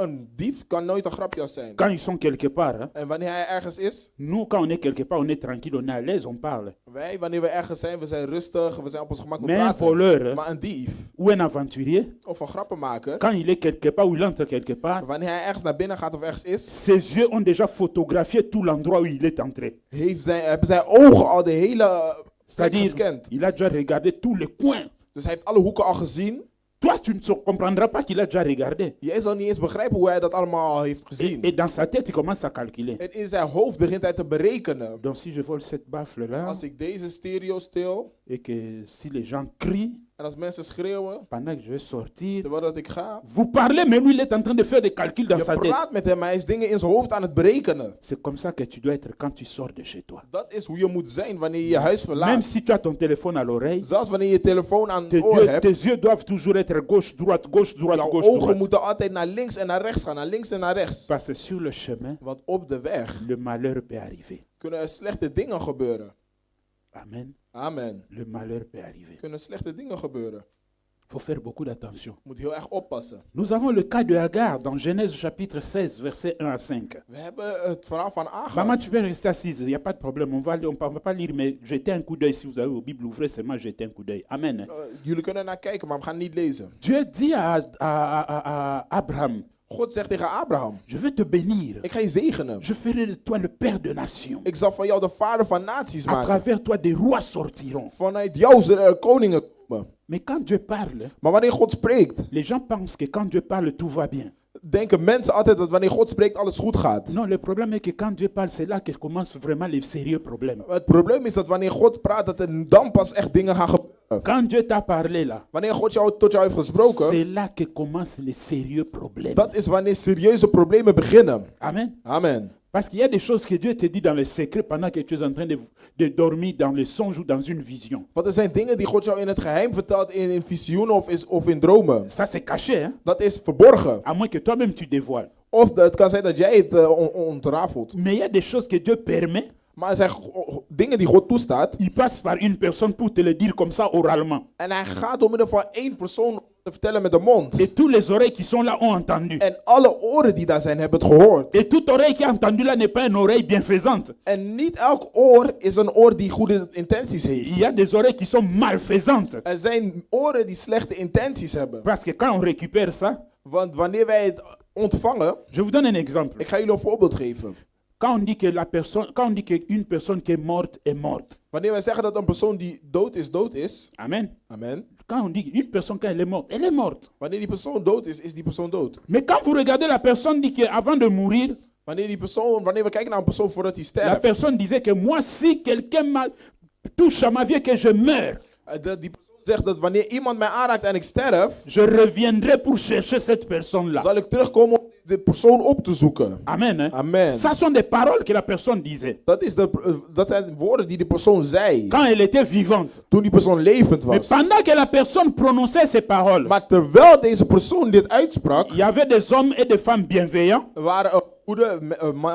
Een dief kan nooit een grapjas zijn.
quand ils sont quelque part, hein,
En wanneer hij ergens is,
nous, quand on est quelque part, on est tranquille, on est à l'aise, on parle.
wij, wanneer we ergens zijn, we zijn rustig, we zijn op ons gemak, we
Mais un
praten.
voleur, hein,
Maar een dief
ou un aventurier,
of een grappenmaker,
quand il est quelque part ou il entre quelque part,
wanneer hij ergens naar binnen gaat of ergens is,
ses yeux ont déjà photographié tout l'endroit où il est entré.
hebben zijn ogen al de hele plek
C'est-à-dire,
gescand.
il a déjà regardé tous les coins.
Dus hij heeft alle hoeken al gezien.
Toi, tu ne comprendras pas qu'il a déjà regardé.
Jij zal niet eens begrijpen hoe hij dat allemaal al heeft gezien.
Et dans sa tête, il commence à calculer.
En in zijn hoofd begint hij te berekenen.
Donc, si je vole cette baffle-là,
Als ik deze stereo stil
et que si les gens crient
en als mensen schreeuwen
pendant que je vais sortir,
terwijl dat ik ga,
vous parlez, mais lui, il est en train de faire des calculs dans
je
sa tête.
praat met hem, hij is dingen in zijn hoofd aan het berekenen.
C'est comme ça que tu dois être quand tu sors de chez toi.
Dat is hoe je moet zijn wanneer je je huis
Même
verlaat.
si tu as ton téléphone à l'oreille,
Zelfs wanneer je je telefoon aan het oor hebt,
tes yeux doivent toujours être gauche, droite,
jouw
gauche,
ogen
droite.
moeten altijd naar links en naar rechts gaan, naar links en naar rechts.
Parce que sur le chemin,
Want op de weg
le malheur peut arriver.
kunnen er slechte dingen gebeuren.
Amen.
Amen.
Le malheur peut arriver.
Kunnen slechte dingen gebeuren.
Il faut faire beaucoup d'attention.
Moet heel erg oppassen.
Nous avons le cas de Hagar dans Genèse chapitre 16, versets 1 à 5.
We hebben het verhaal van
Maman,
Agar.
tu peux rester assise, il n'y a pas de problème. On va pas lire, mais jetez un coup d'œil. Si vous avez vos Bibles, ouvrez seulement, jetez un coup d'œil. Amen.
Jullie kunnen naar kijken, maar we gaan niet lezen.
Dieu dit à Abraham,
God zegt tegen Abraham,
je vais te bénir.
ik ga je zegenen.
Je ferai de toi le père de nations.
Ik zal van jou de vader van naties
À
maken.
travers toi, des rois sortiront.
Vanuit jou zullen er koningen komen.
Mais quand Dieu parle,
Maar wanneer God spreekt,
les gens pensent que quand Dieu parle, tout va bien.
denken mensen altijd dat wanneer God spreekt alles goed gaat.
Non, le problème est que quand Dieu parle, c'est là que commencent vraiment les sérieux problèmes.
Het probleem is dat wanneer God praat, dat er dan pas echt dingen gaan gebeuren.
Quand Dieu t'a parlé là,
Wanneer God tot jou heeft gesproken,
c'est là que commencent les sérieux problèmes.
dat is wanneer serieuze problemen beginnen.
Amen.
Amen.
Parce qu'il y a des choses que Dieu te dit dans le secret pendant que tu es en train de dormir dans le songe ou dans une vision.
Want er zijn dingen die God jou in het geheim vertelt in visioenen of in dromen.
Ça, c'est caché, hein?
Dat is verborgen.
À moins que toi-même tu dévoiles.
Of het kan zijn dat jij het ontrafelt.
Mais il y a des choses que Dieu permet.
Maar er zijn dingen die God toestaat.
Il passe par une personne pour te le dire comme ça oralement.
En hij gaat door middel van één persoon te vertellen met de mond.
Et tous les oreilles qui sont là ont entendu.
En alle oren die daar zijn hebben het gehoord.
Et toute oreille qui a entendu là n'est pas une oreille bienfaisante.
En niet elk oor is een oor die goede intenties heeft.
Il y a des oreilles qui sont malfaisantes.
Er zijn oren die slechte intenties hebben.
Parce que quand on récupère ça,
Want wanneer wij het ontvangen,
je vous donne un exemple.
ik ga jullie een voorbeeld geven.
Quand on dit qu'une personne qui est morte.
Wanneer wij zeggen dat een persoon die dood is.
Amen.
Amen.
Quand on dit une personne quand elle est morte.
Wanneer die persoon dood is die persoon dood.
Mais quand vous regardez la personne dit qu'avant de mourir,
Wanneer we kijken naar een persoon voordat hij
la
sterft.
personne disait que moi si quelqu'un touche à ma vie que je meurs,
Die persoon zegt dat wanneer iemand mij aanraakt en ik sterf,
je reviendrai pour chercher cette personne-là.
zal ik terugkomen om de persoon op te zoeken.
Amen. Hein?
Amen.
Ça sont des paroles que la personne disait
Dat zijn woorden die de persoon zei.
quand elle était vivante.
Toen die persoon levend
Mais
was.
pendant que la personne prononçait ces paroles,
Maar terwijl deze persoon dit uitsprak,
il y avait des hommes et des femmes bienveillants
er waren goede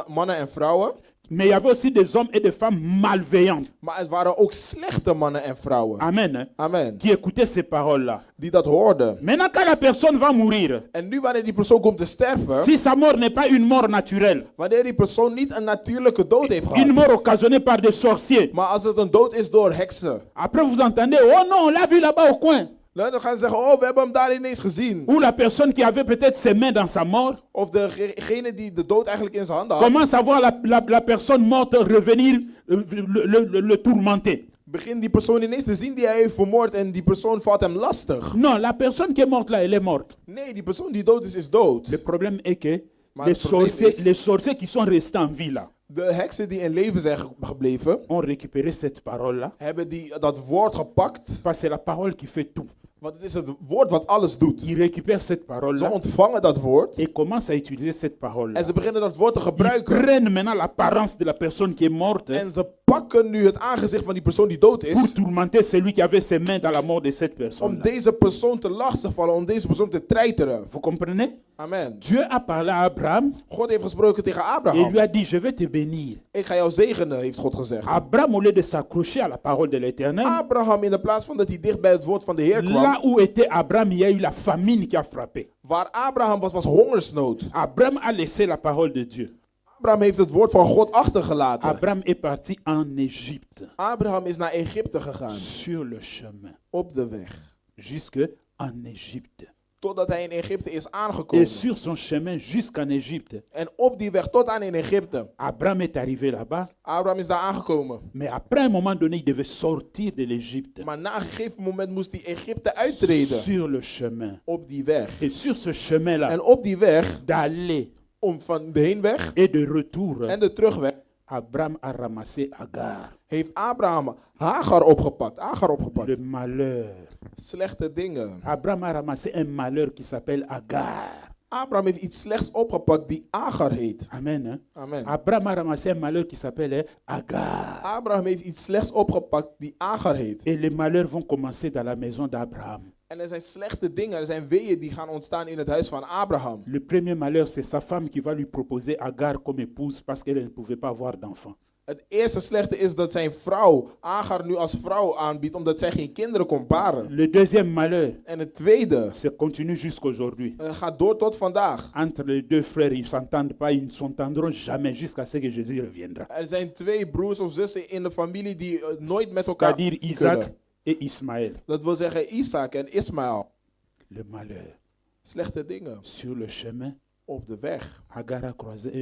mannen en vrouwen
Mais il y avait aussi des hommes et des femmes malveillants.
Maar het waren ook slechte mannen en vrouwen.
Amen. Hein,
Amen.
qui écoutaient ces paroles-là.
Die dat hoorden.
Maintenant, quand la personne va mourir,
En nu wanneer die persoon komt te sterven,
si sa mort n'est pas une mort naturelle,
wanneer die persoon niet een natuurlijke dood heeft
une
gehad,
mort occasionnée par des sorciers,
maar als het een dood is door heksen,
après vous entendez, oh non, on l'a vu là-bas au coin.
dan gaan ze zeggen, oh, we hebben hem daar ineens gezien.
Ou la personne qui avait peut-être ses mains dans sa mort
Of degene die de dood eigenlijk in zijn handen had,
commence à voir la personne morte revenir le tourmenter.
begint die persoon ineens te zien die hij heeft vermoord en die persoon valt hem lastig.
Non, la personne qui est morte là, elle est morte.
Nee, die persoon die dood is dood.
Le problème est que
Maar
les
het probleem
sorciers,
is-
les sorciers qui sont restés en vie là
De heksen die in leven zijn gebleven,
ont récupéré cette parole-là.
hebben dat woord gepakt.
Parce que c'est la parole qui fait tout.
Want het is het woord wat alles doet.
Ils récupèrent cette
Ze
parole-là
ontvangen dat woord
et commencent à utiliser cette parole-là.
en ze beginnen dat woord te
Ils
gebruiken.
prennent maintenant l'apparence de la personne qui est morte
En ze pakken nu het aangezicht van die persoon die dood
pour
is.
tourmenter celui qui avait ses mains dans la mort de cette
Om
personne.
deze persoon te lastigvallen, om deze persoon te treiteren.
Vous comprenez?
Amen.
Dieu a parlé à Abraham
God heeft gesproken tegen
et
Abraham.
lui a dit, je vais te bénir.
Ik ga jou zegenen, heeft God gezegd.
Abraham, au lieu de s'accrocher à la parole de l'Éternel,
Abraham, in de plaats van dat hij dicht bij het woord van de Heer kwam.
là où était Abraham, il y a eu la famine qui a frappé.
Waar Abraham was hongersnood.
Abraham a laissé la parole de Dieu.
Abraham heeft het woord van God achtergelaten.
Abraham est parti en Égypte,
Abraham is naar Egypte gegaan.
sur le chemin,
Op de weg.
jusque en Égypte.
Totdat hij in Egypte is
Et
aangekomen.
sur son chemin jusqu'en Égypte,
En op die weg tot aan in Egypte.
Abraham est arrivé là-bas.
Abraham is daar aangekomen.
Mais après un moment donné, il devait sortir de l'Égypte
Maar na een gegeven moment moest hij Egypte uittreden.
sur le chemin.
Op die weg.
Et sur ce chemin-là,
En op die weg,
d'aller
om van de heenweg
et de retour,
en de terugweg,
Abraham a ramassé Agar,
heeft Abraham Hagar opgepakt. Hagar opgepakt.
le malheur.
Slechte dingen.
Abraham a ramassé un malheur qui s'appelle Agar.
Abraham heeft iets slechts opgepakt die Hagar heet.
Amen. Hein?
Amen.
Abraham a ramassé un malheur qui s'appelle Agar.
Abraham heeft iets slechts opgepakt die Hagar heet.
Et les malheurs vont commencer dans la maison d'Abraham.
En er zijn slechte dingen, er zijn weeën die gaan ontstaan in het huis van Abraham.
Le premier malheur, c'est sa femme qui va lui proposer Agar comme épouse parce qu'elle ne pouvait pas avoir d'enfant.
Het eerste slechte is dat zijn vrouw Hagar nu als vrouw aanbiedt omdat zij geen kinderen kon baren.
Le deuxième malheur,
En het tweede,
c'est continue jusqu'aujourd'hui.
gaat door tot vandaag.
Entre les deux frères, ils ne s'entendent pas, ils ne s'entendront jamais jusqu'à ce que Jésus reviendra.
Er zijn twee broers of zussen in de familie die nooit met elkaar
C'est-à-dire Isaac
kunnen.
et Ismaël.
Dat wil zeggen Isaac en Ismaël.
Le malheur.
Slechte dingen
Sur le chemin,
op de weg.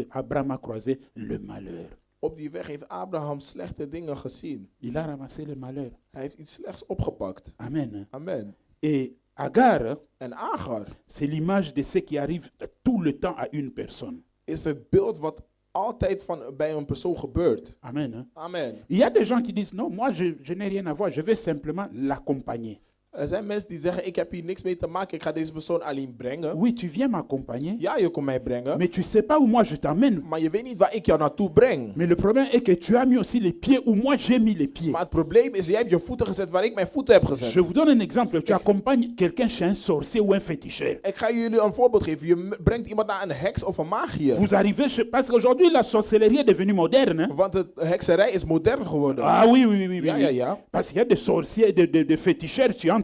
Abraham a croisé le malheur.
Op die weg heeft Abraham slechte dingen gezien.
Il a ramassé le malheur.
Hij heeft iets slechts opgepakt.
Amen.
Amen.
Et Agar,
En Hagar
c'est l'image de ce qui arrive tout le temps à une personne.
is het beeld wat altijd bij een persoon gebeurt.
Amen. Hein?
Amen.
Il y a des gens qui disent non, moi je n'ai rien à voir, je vais simplement l'accompagner.
Er zijn mensen die zeggen, ik heb hier niks mee te maken, ik ga deze persoon alleen brengen.
Oui, tu viens m'accompagner,
Ja, je komt mij brengen,
mais tu sais pas où moi je t'emmène.
maar je weet niet waar ik jou naartoe breng.
Mais le problème est que tu as mis aussi les pieds où moi j'ai mis les pieds.
Maar het probleem is, jij hebt je voeten gezet waar ik mijn voeten heb gezet.
Je vous donne un exemple. Tu accompagnes quelqu'un chez un sorcier ou un féticheur.
Ik ga jullie een voorbeeld geven. Je brengt iemand naar een heks of een magier.
Vous arrivez chez... Parce qu'aujourd'hui, la sorcellerie est devenue moderne. Hein?
Want de hekserij is modern geworden.
Ah oui, oui, oui, oui.
Ja,
oui.
ja, ja.
Parce qu'il y a des sorciers, des féticheurs, tu entres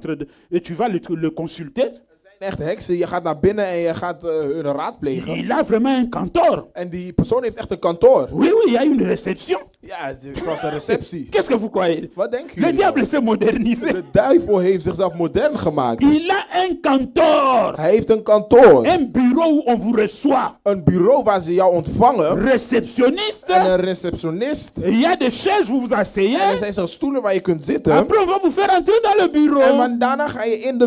et tu vas le consulter.
Er zijn echt heksen. Je gaat naar binnen en je gaat hun raadplegen.
Il a vraiment un kantoor.
En die persoon heeft echt een kantoor.
Oui, oui, il y a une réception.
Ja, het is zoals een receptie.
Qu'est-ce que vous croyez?
Wat denken
Le
jullie?
diable s'est modernisé.
De duivel heeft zichzelf modern gemaakt.
Il a un kantoor.
Hij heeft een kantoor.
Un bureau où on vous reçoit.
Een bureau waar ze jou ontvangen.
Réceptionniste.
En een receptionist.
Il y a des chaises où vous vous
En er
asseyez.
zijn zo'n stoelen waar je kunt zitten.
Après, on va vous faire entrer dans le
En
bureau
daarna ga je in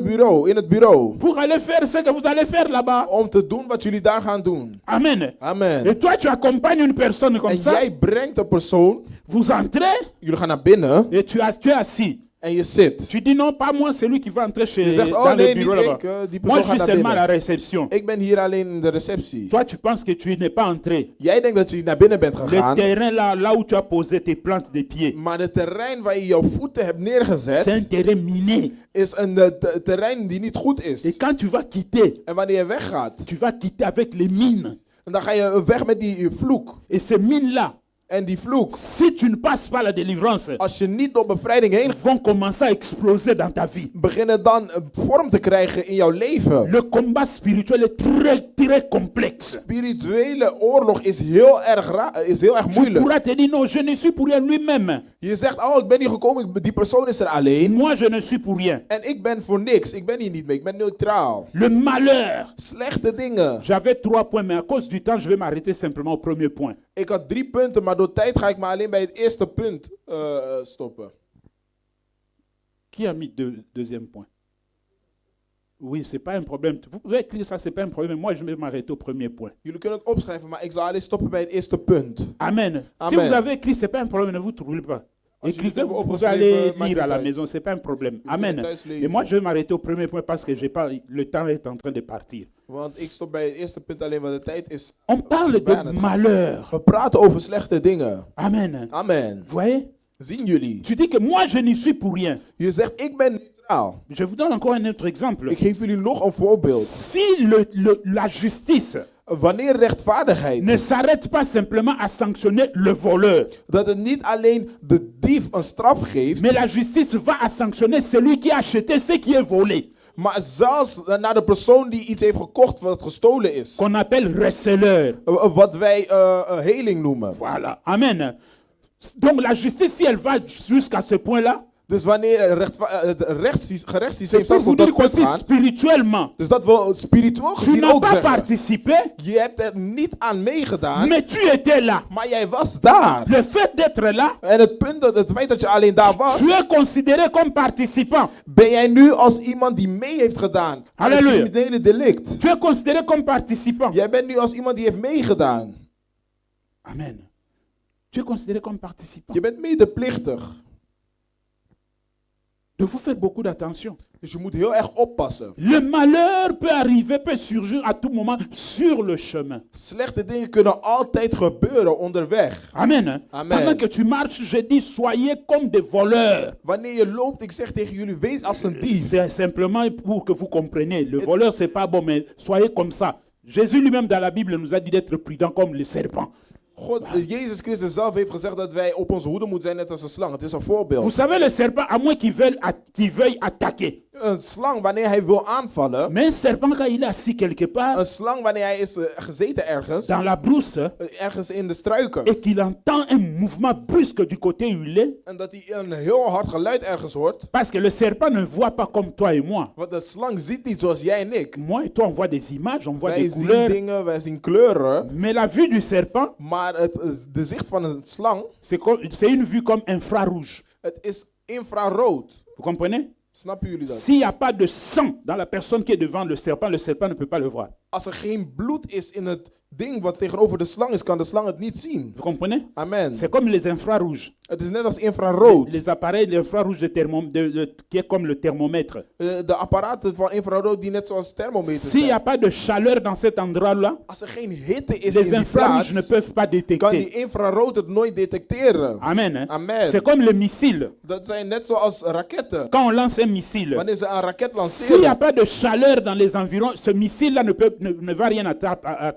het bureau.
pour aller faire ce que vous allez faire là-bas.
Om te doen wat jullie daar gaan doen.
Amen.
Amen.
Et toi, tu accompagnes une personne comme
En
ça.
jij brengt een persoon.
Vous entrez
Jullie gaan naar binnen.
et tu es assis.
En je zit.
Tu dis non, pas moi, c'est lui qui va entrer chez
Je zegt,
dans
oh
le
nee,
bureau
niet
là-bas.
ik. Die
Moi,
persoon
je
gaat
suis
naar
seulement à la
binnen.
réception.
Ik ben hier alleen in de receptie.
Toi, tu penses que tu n'es pas entré.
Jij denkt dat je naar binnen bent
Le
gegaan.
terrain là où tu as posé tes plantes de pied,
Maar het terrein waar je jouw voeten hebt
c'est
neergezet.
un terrain miné.
Is een terrein die niet goed
Et
is.
quand tu vas quitter,
En wanneer je weggaat.
tu vas quitter avec les mines.
En dan ga je weg met die vloek.
Et ces mines-là,
En die vloek,
si tu ne passes pas la délivrance,
als je niet door bevrijding heen gaat,
vont commencer à exploser dans ta vie.
beginnen dan vorm te krijgen in jouw leven.
Le combat spirituel est très complexe.
Spirituele oorlog is heel erg
Tu
moeilijk.
pourras te dire, non, je ne suis pour rien lui-même.
Je zegt, oh, ik ben hier gekomen, die persoon is er alleen.
Moi, je ne suis pour rien.
En ik ben voor niks, ik ben hier niet mee, ik ben neutraal.
Le malheur.
Slechte dingen.
J'avais 3 points, mais à cause du temps, je vais m'arrêter simplement au premier point.
Ik had 3 punten, maar door tijd ga ik maar alleen bij het eerste punt stoppen.
Qui a mis deuxième point? Oui, c'est pas un problème. Vous pouvez écrire ça, c'est pas un problème. Moi, je vais m'arrêter au premier point.
Jullie kunnen het opschrijven, maar ik zal alleen stoppen bij het eerste punt.
Amen. Si
Amen.
vous avez écrit, c'est pas un problème, ne vous trouvez pas.
Als jullie
Écrivez,
het hebben
vous pouvez
opgeschreven,
aller
maakt
lire à
niet
la
uit.
maison, c'est pas un problème.
kunt
Amen.
het thuis lezen.
Et moi, je vais m'arrêter au premier point parce que j'ai pas, le temps est en train de partir.
Want ik stop bij het eerste punt alleen, want de tijd is...
On parle
bijna
de
het-
malheur.
We praten over slechte dingen.
Amen.
Amen.
Vous voyez?
Zien jullie?
Tu dis que moi, je n'y suis pour rien.
Je zegt, ik ben neutraal.
Je vous donne encore un autre exemple.
Ik geef jullie nog een voorbeeld.
Si la justice
Wanneer rechtvaardigheid,
ne s'arrête pas simplement à sanctionner le voleur,
dat het niet alleen de dief een straf geeft,
mais la justice va à sanctionner celui qui a acheté ce qui est volé,
maar zelfs naar de persoon die iets heeft gekocht wat gestolen is.
qu'on appelle receleur.
Wat wij heling noemen.
Voilà. Amen. Donc la justice, si elle va jusqu'à ce point-là,
Dus wanneer gerechtssysteem
c'est pour
zelfs
vous
tot dat
dire
punt
qu'aussi
gaat,
spirituellement,
dus dat wil spiritueel
tu
gezien
n'as
ook
pas
zeggen.
participé,
Je hebt er niet aan meegedaan,
mais tu étais là.
maar jij was daar.
Le fait d'être là,
En het feit dat je alleen daar was,
tu es considéré comme participant.
ben jij nu als iemand die mee heeft gedaan aan het
Halleluja.
criminele delict.
Tu es considéré comme participant.
Jij bent nu als iemand die heeft meegedaan.
Amen. Tu es considéré comme participant.
Je bent medeplichtig.
Donc vous faites beaucoup d'attention.
Dus je moet heel erg oppassen.
Le malheur peut arriver, peut surgir à tout moment sur le chemin.
Slechte dingen kunnen altijd gebeuren onderweg.
Amen.
Amen.
Pendant que tu marches, je dis, soyez comme des voleurs.
Wanneer je loopt, ik zeg tegen jullie, wees als een dief.
C'est simplement pour que vous compreniez. Le voleur, c'est pas bon, mais soyez comme ça. Jésus lui-même dans la Bible nous a dit d'être prudent comme le serpent.
Jezus Christus zelf heeft gezegd dat wij op onze hoede moeten zijn net als een slang. Het is een voorbeeld.
Vous savez, le serpent, à moins qu'il veuille attaquer.
Een slang wanneer hij wil aanvallen.
Mais un serpent, quand il est assis quelque part,
Een slang wanneer hij is gezeten ergens.
dans la brousse,
Ergens in de struiken.
et qu'il entend un mouvement brusque du côté où il est,
En dat hij een heel hard geluid ergens hoort.
parce que le serpent ne voit pas comme toi et moi.
Want de slang ziet niet zoals jij en ik.
Moi et toi, on voit des images, on voit
Wij
des
zien
couleurs.
dingen, wij zien kleuren.
Mais la vue du serpent,
Maar de zicht van een slang,
c'est une vue comme infrarouge.
het is infrarood.
Vous comprenez?
Snappen jullie dat?
S'il n'y a pas de sang dans la personne qui est devant le serpent ne peut pas le voir.
Als er geen bloed is in het ding wat tegenover de slang is, kan de slang het niet zien.
Vous comprenez?
Amen.
C'est comme les infrarouges.
Het is net als infrarood.
Les appareils d'infrarouge qui est comme le thermomètre.
De apparaten van infrarood die net zoals thermometers
S'il n'y a
zijn.
pas de chaleur dans cet endroit-là,
Als er geen hitte is
les
in die
infrarouges ne
plaats,
peuvent pas
kan die
détecter.
infrarood het nooit detecteren.
Amen. Hein?
Amen.
C'est comme le missile.
Dat zijn net zoals raketten.
Quand on lance un missile,
Wanneer ze een raket
s'il n'y a
lanceren,
pas de chaleur dans les environs, ce missile-là ne va rien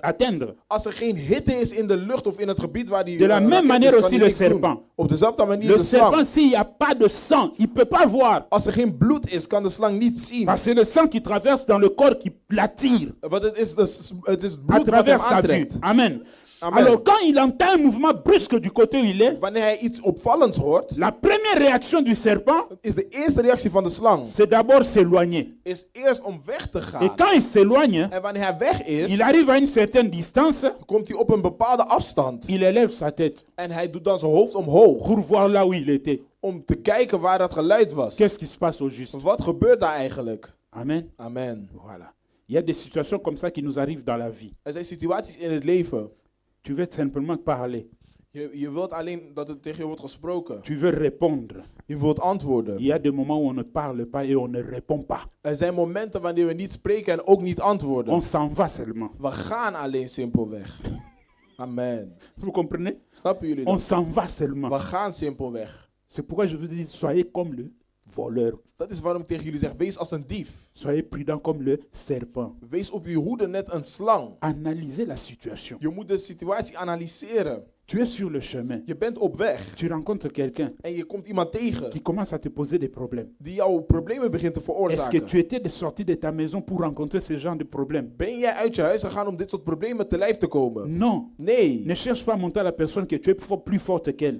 atteindre.
als er geen hitte is in de lucht of in het gebied waar die
De la même
raket
manière
is, kan
aussi
die
le
niks doen.
serpent.
Op dezelfde manier
Le
de
serpent,
slang.
s'il n'y a pas de sang, il ne peut pas voir.
Als er geen bloed is, kan de slang niet zien.
Parce que c'est le sang qui traverse dans le corps qui l'attire
Want het is
à
bloed wat hem
travers sa vue.
aantrekt.
Amen.
Amen.
Alors quand il entend un mouvement brusque du côté où il est,
Wanneer hij iets opvallends hoort,
la première réaction du serpent,
is de eerste reactie van de slang
c'est d'abord s'éloigner.
is eerst om weg te
Et
gaan.
quand il s'éloigne,
En wanneer hij weg is,
il arrive à une certaine distance,
komt hij op een bepaalde afstand.
il élève sa tête
En hij doet dan zijn hoofd omhoog.
pour voir là où il était.
Om te kijken waar dat geluid was.
Qu'est-ce qui se passe au juste?
Wat gebeurt daar eigenlijk?
Amen.
Amen.
Voilà. Il y a des situations comme ça qui nous arrivent dans la vie.
Er zijn situaties in het leven.
Tu veux simplement parler.
Je wilt alleen dat het tegen je wordt gesproken.
Tu veux répondre.
Je wilt antwoorden.
Il y a des moments où on ne parle pas et on ne répond pas.
Er zijn momenten wanneer we niet spreken en ook niet antwoorden.
On s'en va seulement.
We gaan alleen simpelweg. Amen.
Vous comprenez?
Snappen jullie
On
dat?
s'en va seulement.
We gaan simpelweg.
C'est pourquoi je vous dis, soyez comme le voleur.
Dat is waarom ik tegen jullie zeg, wees als een dief.
Soyez prudent comme le serpent.
Wees op je hoede net een slang.
Analysez la situation.
Je moet de situatie analyseren.
Tu es sur le chemin.
Je bent op weg
Tu rencontres quelqu'un
en je komt iemand tegen
qui commence à te poser des problèmes.
die jouw problemen begint te
Est-ce que
veroorzaken.
tu étais sorti de ta maison pour rencontrer ce genre de problème?
Ben jij uit je huis gegaan om dit soort problemen te lijf te komen?
Non.
Nee.
Ne cherche pas à montrer à la personne que tu es plus forte qu'elle.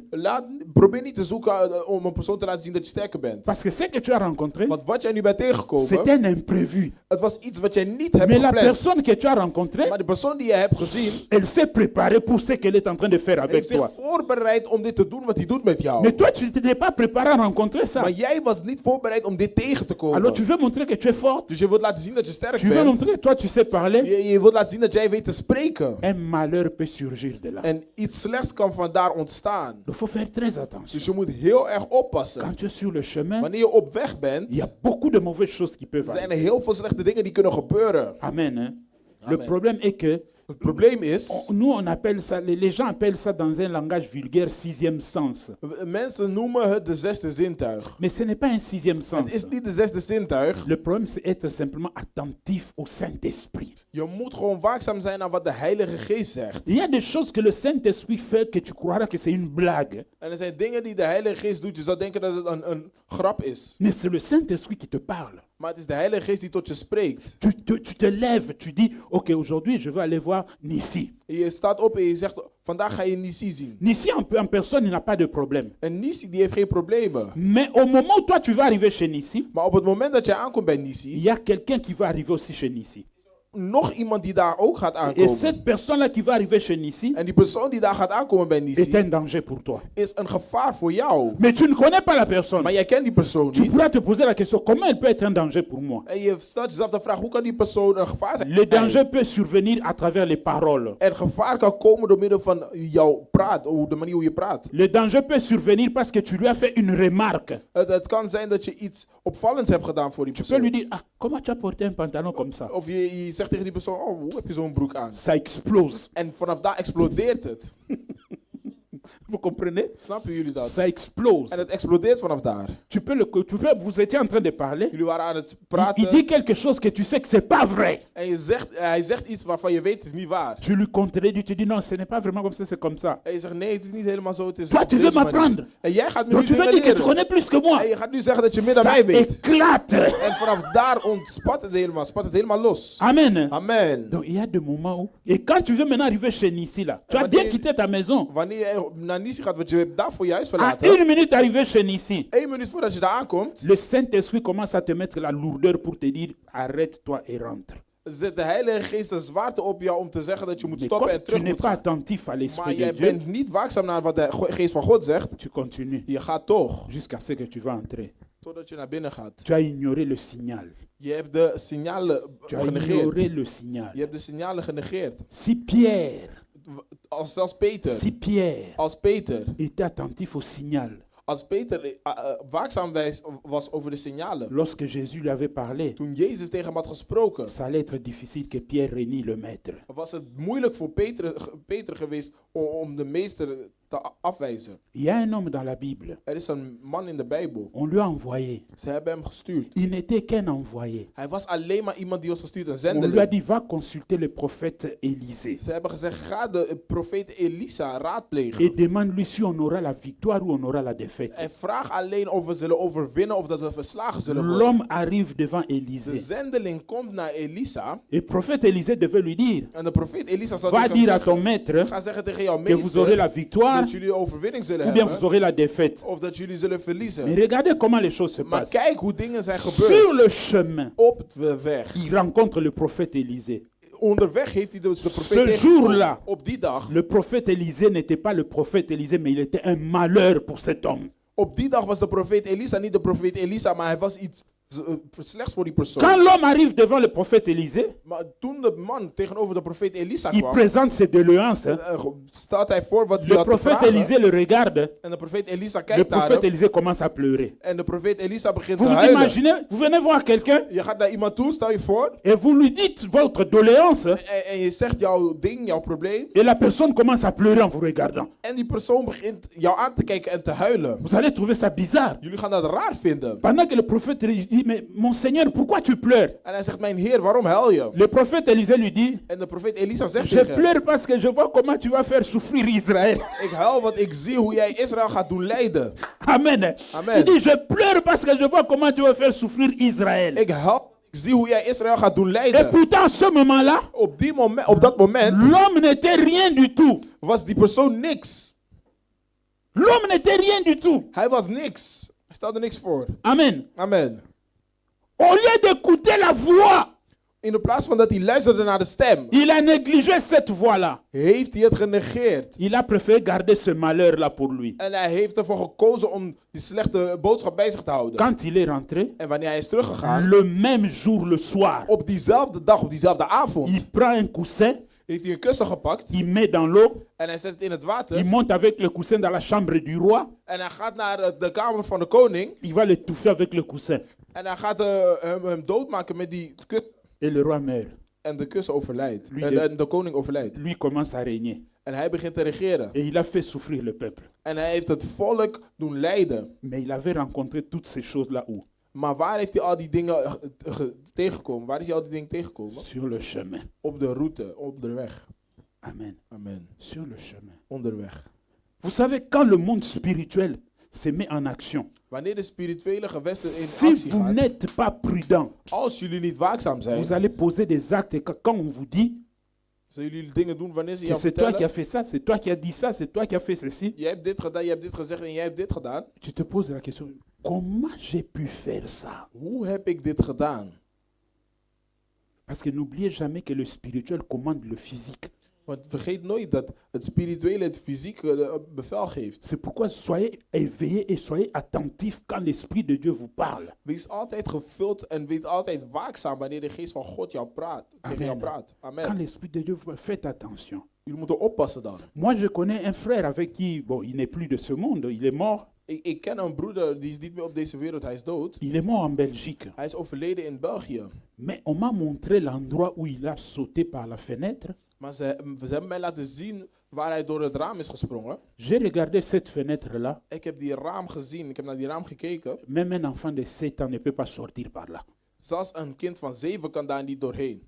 Probeer niet te zoeken om een persoon te laten zien dat je sterker bent.
Parce que ce que tu as rencontré,
Want wat jij nu bent tegengekomen,
c'était un imprévu.
het was iets wat jij niet hebt
Mais la
gepland.
personne que tu as rencontrée,
Maar de persoon die je hebt gezien,
elle s'est préparée pour ce qu'elle est en train de faire avec
heeft zich
toi.
voorbereid om dit te doen wat hij doet met jou.
Mais toi, tu ne t'es pas préparé à rencontrer ça.
Maar jij was niet voorbereid om dit tegen te komen.
Alors tu veux montrer que tu es forte.
Dus je wilt laten zien dat je sterk
Tu veux
bent.
montrer que toi, tu sais parler.
Je wilt laten zien dat jij weet te spreken.
Un malheur peut surgir de là.
En iets slechts kan vandaar ontstaan.
Il faut faire très attention.
Dus je moet heel erg oppassen.
Quand tu es sur le chemin,
Wanneer je op weg bent,
il y a beaucoup de mauvaises choses qui peuvent
zijn er
arriver.
heel veel slechte dingen die kunnen gebeuren.
Amen. Hein? Le
Amen.
problème est que
Het probleem is,
nous, on appelle ça, les gens appellent ça dans un langage vulgaire sixième sens.
mensen noemen het de zesde zintuig.
Mais ce n'est pas un sixième sens.
Het is niet de zesde zintuig.
Le problème, c'est être simplement attentif au Saint-Esprit.
Je moet gewoon waakzaam zijn aan wat de Heilige Geest zegt.
Il y a des choses que le Saint-Esprit fait que tu croiras que c'est une blague.
En er zijn dingen die de Heilige Geest doet. Je zou denken dat het een grap is.
Mais c'est le Saint-Esprit qui te parle.
Maar het is de Heilige Geest die tot je spreekt.
Tu te lèves, tu dis, ok, aujourd'hui, je vais aller voir Nissi.
Je staat op en je zegt, vandaag ga je Nissi zien.
Nissi, en personne, il n'a pas de problème.
En Nissi die heeft geen problemen.
Mais au moment où toi, tu vas arriver chez Nissi,
Maar op het moment dat je aankomt bij
il
Nissi,
y a quelqu'un qui va arriver aussi chez Nissi.
nog iemand die daar ook gaat
Et
aankomen.
cette personne-là qui va arriver chez Nissi
En die persoon die daar gaat aankomen bij
est
Nissi,
un danger pour toi.
is een gevaar voor jou.
Mais tu ne connais pas la personne.
Maar jij kent die persoon
Tu
niet.
pourras te poser la question, comment elle peut être un danger pour moi?
En je stelt jezelf de vraag, hoe kan die persoon een gevaar zijn?
Le danger peut survenir à travers les paroles.
Het gevaar kan komen door middel van jouw praat, de manier hoe je praat.
Le danger peut survenir parce que tu lui as fait une remarque.
Het kan zijn dat je iets opvallends hebt gedaan voor die
Tu peux lui
persoon.
dire, ah, comment tu as porté un pantalon comme ça?
Of je zegt tegen die persoon, oh, hoe heb je zo'n broek aan?
Ça explose.
En vanaf daar explodeert het.
Vous comprenez?
Snappen jullie dat?
Ça explose.
En het explodeert vanaf daar.
Vous étiez en train de parler.
Jullie waren aan het
Il
praten.
dit quelque chose que tu sais que c'est pas vrai.
En hij zegt iets waarvan je weet het is niet waar.
Tu lui contredis, tu dis non, ce n'est pas vraiment comme ça, c'est comme ça.
En je zegt nee, het is niet helemaal zo. Het is
Toi,
op
tu
deze
veux m'apprendre.
manier. En jij gaat me
Donc
nu
tu veux
dingen
dire que tu
leren.
connais plus que moi.
En je gaat nu zeggen dat je meer dan
Ça
mij weet.
éclate.
En vanaf daar spat het helemaal los.
Amen.
Amen.
Donc il y a des moments où... Et quand tu veux maintenant arriver chez Nissi, là, tu as
Maar
bien
die-
quitté ta maison.
Wanneer je naar Nissi gaat, want je hebt daar voor je huis
À
verlaten.
1 minute d'arriver chez Nissi,
1 minuut voordat je daar aankomt,
le Saint-Esprit commence à te mettre la lourdeur pour te dire arrête-toi et rentre.
zet de Heilige Geest de zwaarte op jou om te zeggen dat je moet
Mais
stoppen
comme
en
tu
terug
n'es
moet
pas
gaan.
attentif à
Maar
l'Esprit de
jij
Dieu,
bent niet waakzaam naar wat de Geest van God zegt.
tu continues
Je gaat toch,
jusqu'à ce que tu vas entrer.
totdat je naar binnen gaat.
Tu as ignoré le signal.
Je hebt de signalen
Tu as ignoré
genegeerd.
le signal.
Je hebt de signalen genegeerd.
Si Pierre,
Als Peter.
si Pierre
Als Peter.
était attentif au signal,
Als Peter waakzaam was over de signalen.
lorsque Jésus lui avait parlé,
Toen Jezus tegen hem had gesproken,
ça allait être difficile que Pierre renie le maître.
was het moeilijk voor Peter geweest om de meester te afwijzen.
Il y a un homme dans la Bible,
Er is een man in de Bijbel.
on lui a envoyé.
Ze hebben hem gestuurd.
Il n'était qu'un envoyé.
Hij was alleen maar iemand die was gestuurd, een
On lui a
zendeling.
dit, va consulter le prophète Élisée
Ze hebben gezegd, ga de profeet Elisa raadplegen.
et demande-lui si on aura la victoire ou on aura la défaite.
En vraag alleen of we zullen overwinnen of dat we verslagen zullen worden.
L'homme arrive devant
De
Élisée.
zendeling komt naar Elisa.
Et le prophète Élisée devait lui dire,
En de profeet Elisa zal
va
tegen hem
dire à
zeggen,
ton maître
ga zeggen tegen jouw
que vous aurez la
meester
victoire
dat jullie overwinning zullen
ou bien vous
hebben.
aurez la défaite.
Of dat jullie zullen verliezen.
Mais regardez comment les choses se
Maar
passent.
kijk hoe dingen zijn gebeurd.
Sur le chemin,
Op de weg.
il rencontre le prophète Élisée.
Onderweg heeft hij dus de
Ce
profeet
jour-là,
tegengekomen. Op die dag.
le prophète Élisée n'était pas le prophète Élisée, mais il était un malheur pour cet homme.
Op die dag was de profeet Elisa niet de profeet Elisa, maar hij was iets slechts voor die persoon.
Quand l'homme arrive devant le prophète Élisée,
Maar toen de man tegenover de profeet Elisa
il
kwam,
présente ses doléances. Hein.
staat hij voor wat hij
Le
had te
prophète
vragen.
Élisée le regarde.
En de profeet Elisa
Le
kijkt naar
prophète
hem.
Élisée commence à pleurer.
En de profeet Elisa begint
Vous
te
vous
huilen.
imaginez, vous venez voir quelqu'un
Je gaat naar iemand toe, stel je voor.
et vous lui dites votre doléance
En je zegt jouw ding, jouw probleem.
et la personne commence à pleurer en vous regardant.
En die persoon begint jou aan te kijken en te huilen.
Vous allez trouver ça bizarre.
Jullie gaan dat raar vinden.
Pendant que le prophète dit, mais mon Seigneur, pourquoi tu pleures?
En hij zegt, mijn Heer, waarom huil je?
Le prophète Élisée lui dit,
En de profeet Elisa zegt
je
tegen hem,
pleure parce que je vois comment tu vas faire souffrir Israël.
ik huil want ik zie hoe jij Israël gaat doen lijden.
Amen.
Amen.
Il dit, je pleure parce que je vois comment tu vas faire souffrir Israël.
Ik huil, ik zie hoe jij Israël gaat doen
Et
lijden.
pourtant, à ce moment-là,
Op dat moment
l'homme n'était rien du tout.
was die persoon niks.
L'homme n'était rien du tout.
Hij was niks. Hij stelde niks voor.
Amen.
Amen.
Au lieu d'écouter la voix,
In de plaats van dat hij luisterde naar de stem,
il a négligé cette voix-là.
heeft hij het genegeerd.
Il a préféré garder ce malheur-là pour lui.
En hij heeft ervoor gekozen om die slechte boodschap bij zich te houden.
Quand il est rentré,
En wanneer hij is teruggegaan,
le même jour, le soir,
op diezelfde dag, op diezelfde avond,
il prend un coussin,
heeft hij een kussen gepakt
il met dans l'eau,
en hij zet het in het
il
water.
monte avec le coussin dans la chambre du roi,
En hij gaat naar de kamer van de koning.
il va l'étouffer avec le coussin.
En hij gaat hem doodmaken met die kussen.
Et le roi meurt.
En de kussen overlijdt.
Lui
En de koning overlijdt.
Lui commence à régner.
En hij begint te regeren.
Et il a fait souffrir le peuple.
En hij heeft het volk doen lijden.
Mais il avait rencontré toutes ces choses-là où?
Maar waar heeft hij al die dingen tegengekomen? Waar is hij al die dingen tegengekomen?
Sur le chemin.
Op de route, op de weg.
Amen.
Amen.
Sur le chemin.
Onderweg.
Vous savez, quand le monde spirituel se met en action,
Wanneer de spirituele gewesten in
si
actie
vous
gaan,
n'êtes pas prudent,
als jullie niet waakzaam zijn,
vous allez poser des actes. Et quand on vous dit
zullen jullie dingen doen wanneer ze
que
jou
c'est toi qui as
vertellen,
fait ça, c'est toi qui as dit ça, c'est toi qui as fait ceci,
jij hebt dit gedaan, jij hebt dit gezegd en jij hebt dit gedaan.
tu te poses la question, comment j'ai pu faire ça?
Hoe heb ik dit gedaan?
Parce que n'oubliez jamais que le spirituel commande le physique.
Want vergeet nooit dat het spirituele het fysieke bevel geeft.
C'est pourquoi soyez éveillés et soyez attentifs quand l'Esprit de Dieu vous parle.
Wees altijd gevuld en wees altijd waakzaam wanneer de geest van God jou praat. Tegen jou praat.
Quand
Amen.
l'Esprit de Dieu vous parle, faites attention.
Jullie moeten oppassen dan.
Moi, je connais un frère avec qui, bon, il n'est plus de ce monde, il est mort.
Ik ken een broeder die is niet meer op deze wereld, hij is dood.
Il est mort en Belgique.
Hij is overleden in België.
Mais on m'a montré l'endroit où il a sauté par la fenêtre.
Maar ze hebben mij laten zien waar hij door het raam is gesprongen.
J'ai regardé cette fenêtre-là.
Ik heb die raam gezien, ik heb naar die raam gekeken.
Même un enfant de 7 ans ne peut pas sortir par là.
Zelfs een kind van 7 kan daar niet doorheen.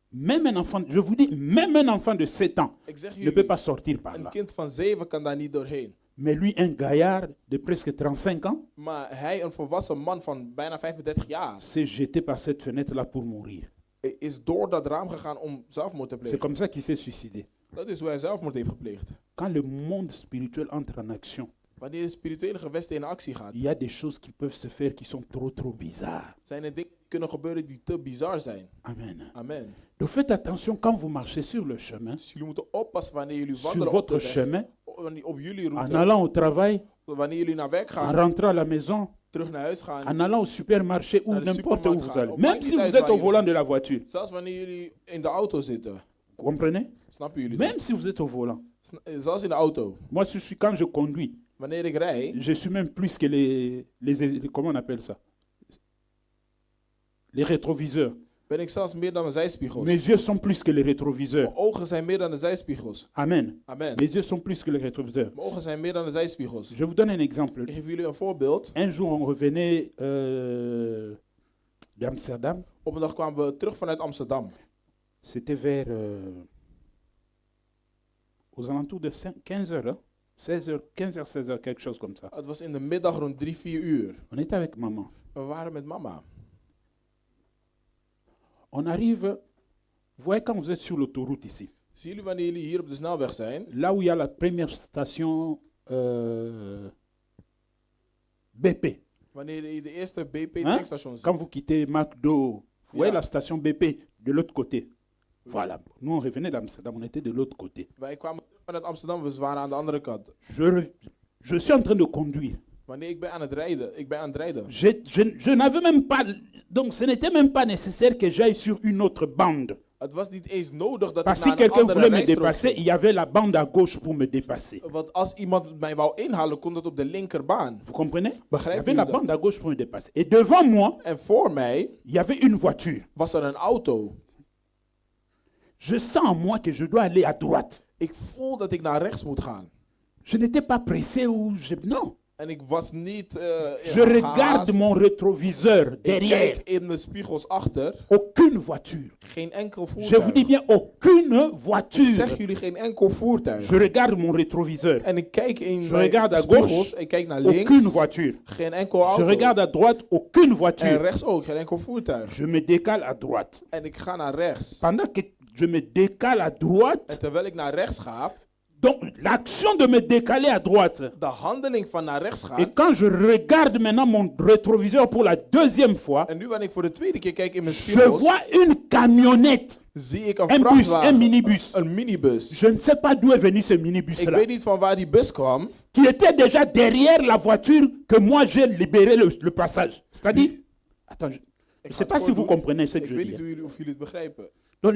Même un enfant, je vous dis, même un enfant de 7 ans
Ik zeg
ne peut
jullie,
pas sortir par
een
là.
kind van 7 kan daar niet doorheen.
Mais lui, un gaillard de presque 35 ans,
Maar hij, een volwassen man van bijna 35 jaar,
s'est jeté par cette fenêtre-là pour mourir.
is door dat raam gegaan om zelfmoord te
C'est
plegen.
comme ça qu'il s'est suicidé.
Dat is hoe hij zelfmoord heeft gepleegd.
Quand le monde spirituel entre en action,
Wanneer de spirituele gewesten in actie gaat,
il y a des choses qui peuvent se faire qui sont trop bizarres.
zijn er dingen die kunnen gebeuren die te bizar zijn.
Amen.
Amen.
Donc faites attention quand vous marchez sur le chemin,
Dus jullie moeten oppassen wanneer jullie
sur
wandelen op de
votre
weg,
chemin,
op jullie
en
route,
allant au travail,
wanneer jullie naar werk
en
gaan,
rentrant à la maison,
terug naar huis gaan,
en allant au supermarché ou
Dans le
n'importe où
supermarché,
vous allez.
au
Même
marché
si vous
thuis
êtes
waar
au
je
volant
gaat.
de la voiture.
zelfs wanneer jullie in de auto zitten.
Vous comprenez?
Snappen jullie dat?
Même si vous êtes au volant.
Zelfs in de auto.
Moi, quand je conduis,
Wanneer ik rij,
je suis même plus que comment on appelle ça? Les rétroviseurs.
ben ik zelfs meer dan mijn zijspiegels.
Mes yeux sont plus que les rétroviseurs.
Mijn ogen zijn meer dan de zijspiegels.
Amen.
Amen.
Mes yeux sont plus que les rétroviseurs.
Mijn ogen zijn meer dan de zijspiegels.
Je vous donne un exemple.
Ik geef jullie een voorbeeld.
Un jour, on revenait d'Amsterdam.
Op een dag kwamen we terug vanuit Amsterdam.
C'était vers aux alentours de 15 heures, hein? 16 heures, 15 heures, 16 heures, quelque chose comme ça.
Het was in de middag rond 3-4 uur.
On était avec maman.
We waren met mama.
On arrive, vous voyez quand vous êtes sur l'autoroute ici,
Zien jullie wanneer jullie hier op de snelweg zijn?
là où il y a la première station BP.
Wanneer je de eerste BP
Hein?
tankstation ziet.
Quand vous quittez McDo, vous voyez
Ja.
la station BP de l'autre côté. Voilà. Nous, on revenait d'Amsterdam, on était de l'autre côté.
Wij kwamen terug vanuit Amsterdam, we waren aan de andere kant.
Je suis en train de conduire.
Wanneer ik ben aan het rijden,
Je n'avais même pas, donc ce n'était même pas nécessaire que j'aille sur une autre bande.
Het was niet eens nodig dat
Parce
ik
que
naar een
quelqu'un
andere
voulait me
rijstrook
dépasser,
ging.
il y avait la bande à gauche pour me dépasser.
Want als iemand mij wou inhalen, kon dat op de linkerbaan.
Vous comprenez? Il y
Begrijp
avait
je
la
dat?
bande à gauche pour me dépasser. Et devant moi,
En voor mij
il y avait une voiture.
was er een auto.
Je sens en moi que je dois aller à droite.
Ik voel dat ik naar rechts moet gaan.
Je n'étais pas pressé ou non.
En ik was niet
Je regarde
gehaast.
mon rétroviseur
Ik
derrière.
kijk in de spiegels achter.
Aucune voiture.
Geen enkel
Je vous
voertuig.
dis bien, aucune
Ik
voiture.
zeg jullie geen enkel voertuig.
Je regarde mon rétroviseur.
En ik kijk in
Je
mijn
regarde à
spiegels.
gauche,
Ik kijk naar
aucune
links.
voiture.
Geen enkel
Je
auto.
regarde à droite, aucune
En
voiture.
rechts ook. Geen enkel voertuig.
Je me décale à droite.
En ik ga naar rechts.
Pendant que je me décale à
En
droite,
terwijl ik naar rechts ga.
donc l'action de me décaler à droite.
De handeling van naar rechts gaan.
Et quand je regarde maintenant mon rétroviseur pour la deuxième fois,
En nu wanneer ik voor de tweede keer kijk in mijn
je
spiegels.
vois une camionnette,
Zie ik een
un bus,
vrachtwagen.
un minibus.
Een minibus.
Je ne sais pas d'où est venu ce
Ik
minibus-là,
weet niet van waar die bus kwam.
qui était déjà derrière la voiture que moi j'ai libéré le passage. C'est-à-dire, attends, je ne sais pas si vous comprenez ce que
Ik
je
weet
dis.
niet of jullie het begrijpen.
Donc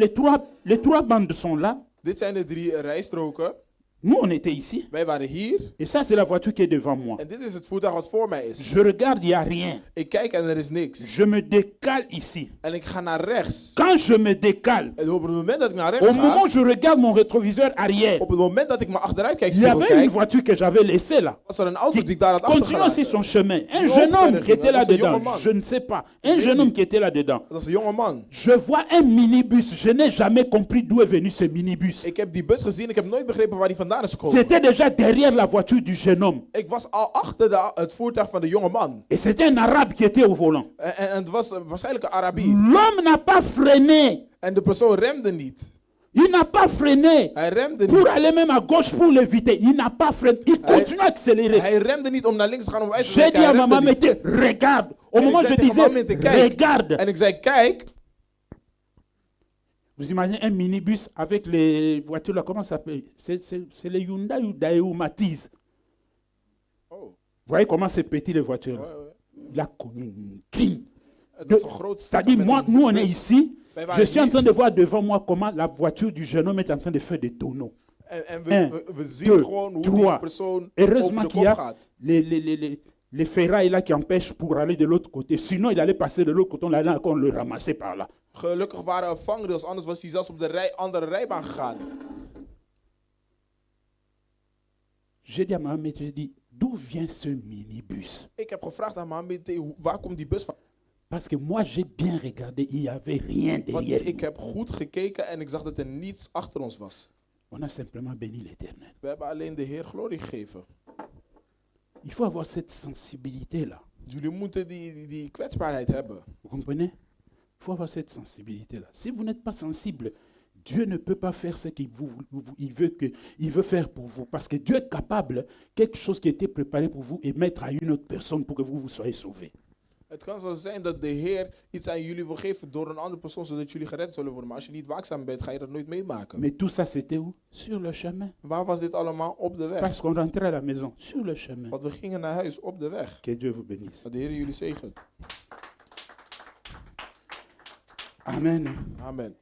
les trois bandes sont là.
Dit zijn de 3 rijstroken.
Nous, on était ici.
Wij waren hier.
Et ça, c'est la voiture qui est devant moi.
En dit is het voertuig wat voor mij is.
Je regarde, il n'y a rien.
Ik kijk en er is niks.
Je me décale ici.
En ik ga naar rechts.
Quand je me décale,
En op het moment dat ik naar rechts
au moment
ga.
où je regarde mon rétroviseur arrière,
Op het moment dat ik me achteruit kijk,
il y avait une
kijk,
voiture que j'avais laissée là.
was er een auto die ik daar had
Continue aussi
achtergelaten.
son chemin. Un
Non,
jeune homme
frère,
qui était
non, c'est un
là-dedans.
young man.
Je ne sais pas. Un jeune homme qui était là-dedans.
Dat was een jonge man.
Je vois un minibus. Je n'ai jamais compris d'où est venu ce minibus.
Ik heb die bus gezien. Ik heb nooit begrepen waar die vandaan is gekomen.
C'était déjà derrière la voiture du jeune homme.
Ik was al achter het voertuig van de jonge man.
Et c'était un arabe qui était au volant.
En het was waarschijnlijk een Arabier.
L'homme n'a pas freiné.
En de persoon remde niet.
Il n'a pas freiné
Hij remde
pour
niet.
aller même à gauche pour l'éviter. Il n'a pas freiné. Il continue à accélérer.
Hij remde niet om naar links te gaan om uit te
J'ai
wijken.
dit à
Hij
maman,
remde
mais
niet.
regarde. Au
En
moment
ik
où je
zei tegen
disais,
maman, kijk.
regarde.
En ik zei, kijk.
Vous imaginez un minibus avec les voitures là, comment ça s'appelle? C'est les Hyundai ou Daewoo Matiz.
Oh.
Vous voyez comment c'est petit les voitures là?
Ouais, ouais.
Il a connu une clim.
Het is een groot
C'est-à-dire,
voertuig
moi,
met een
nous on est
bus.
ici.
Wij
Je
waren
suis en
hier.
train de voir devant moi comment la voiture du jeune homme est en train de faire des tonneaux.
En
Un,
we zien
deux,
gewoon hoe
trois.
die persoon
Heureusement
over de
qu'il y
kop
a
gaat.
les ferrailles là qui empêchent pour aller de l'autre côté. Sinon, il allait passer de l'autre côté, on allait encore le ramasser par là.
Gelukkig waren er vangrails, anders was hij zelfs op de andere rijbaan gegaan.
J'ai dit à ma maman, j'ai dit, d'où vient ce minibus?
Ik heb gevraagd aan Mohammed, waar komt die bus van?
Parce que moi, j'ai bien regardé, il n'y avait rien
Want
derrière.
ik heb goed gekeken en ik zag dat er niets achter ons was.
On a simplement béni l'Éternel.
We hebben alleen de Heer glorie gegeven.
Il faut avoir cette sensibilité-là.
Jullie moeten die kwetsbaarheid hebben.
Vous comprenez? Il faut avoir cette sensibilité-là. Si vous n'êtes pas sensible, Dieu ne peut pas faire ce qu'il il veut faire pour vous. Parce que Dieu est capable, quelque chose qui était préparé pour vous, et mettre à une autre personne pour que vous soyez sauvés.
Het kan zo zijn dat de Heer iets aan jullie wil geven door een andere persoon, zodat jullie gered zullen worden. Maar als je niet waakzaam bent, ga je dat nooit meemaken.
Mais tout ça, c'était où? Sur le chemin.
Waar was dit allemaal? Op de weg.
Parce qu'on rentrait à la maison. Sur le chemin.
Want we gingen naar huis op de weg.
Que Dieu vous bénisse.
Dat de Heer jullie zegent.
Amen.
Amen.